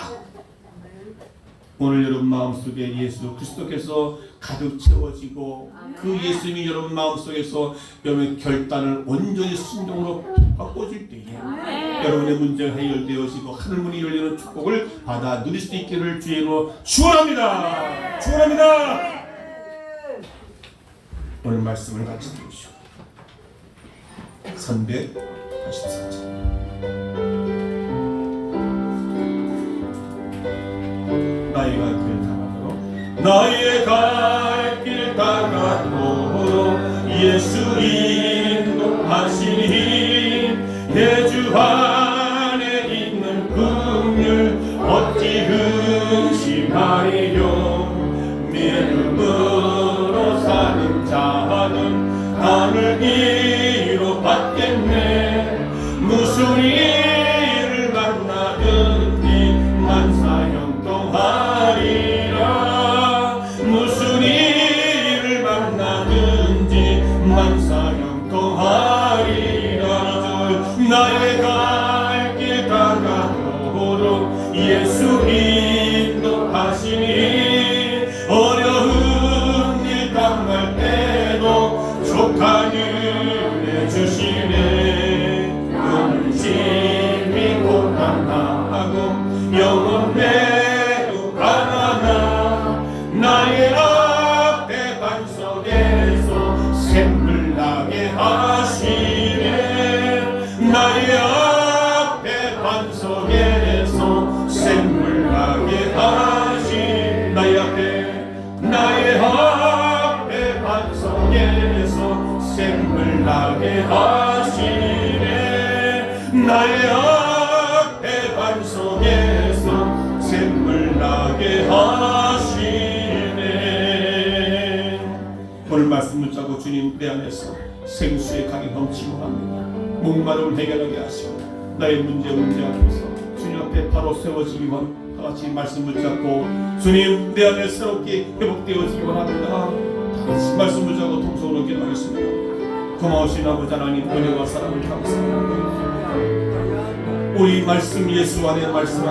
오늘 여러분 마음속에 예수 그리스도께서 가득 채워지고 그 예수님이 여러분 마음속에서 여러분의 결단을 온전히 순종으로 바꿔줄 때에 여러분의 문제가 해결되어지고 하늘문이 열리는 축복을 받아 누릴 수 있기를 주의 이름으로 축원합니다. 축원합니다. 오늘 말씀을 같이 들으시오. 384장 나의 갈 길 다가도록 예수 인도하시니 내 주 안에 있는 긍휼 어찌 근심하리요 믿음으로 사는 자는 하늘 이로 받겠네 무슨 일을 만나든지 만사형통하리라 무슨 일을 만나든지 만사형통하리라 나의 갈 길 다가도록 예수 인도하시니 어려운 일 당할 때도 족한 은혜 주시네 근심이 고단하고 영혼 매우 가난하 나의 앞에 반석에서 샘물 나게 하시네 나의 앞에 반석에서 샘물 나게 하시네 나의 앞에 반석에서 샘물 나게 하시네 나의 앞에 반석에서 샘물 나게 하시네 오늘 말씀 붙잡고 주님 내 안에서 생수의 강이 넘치고 갑니다 목마름을 해결하게 하시고 나의 문제 앞에서 주님 앞에 바로 세워지기만 다같이 말씀 붙잡고 주님 내 안에 새롭게 회복되어지기 원합니다 다같이 말씀 붙잡고 통성으로 기도하겠습니다 고마우신 아버지 하나님 은혜와 사랑을 감사합니다 우리 말씀 예수 안에 말씀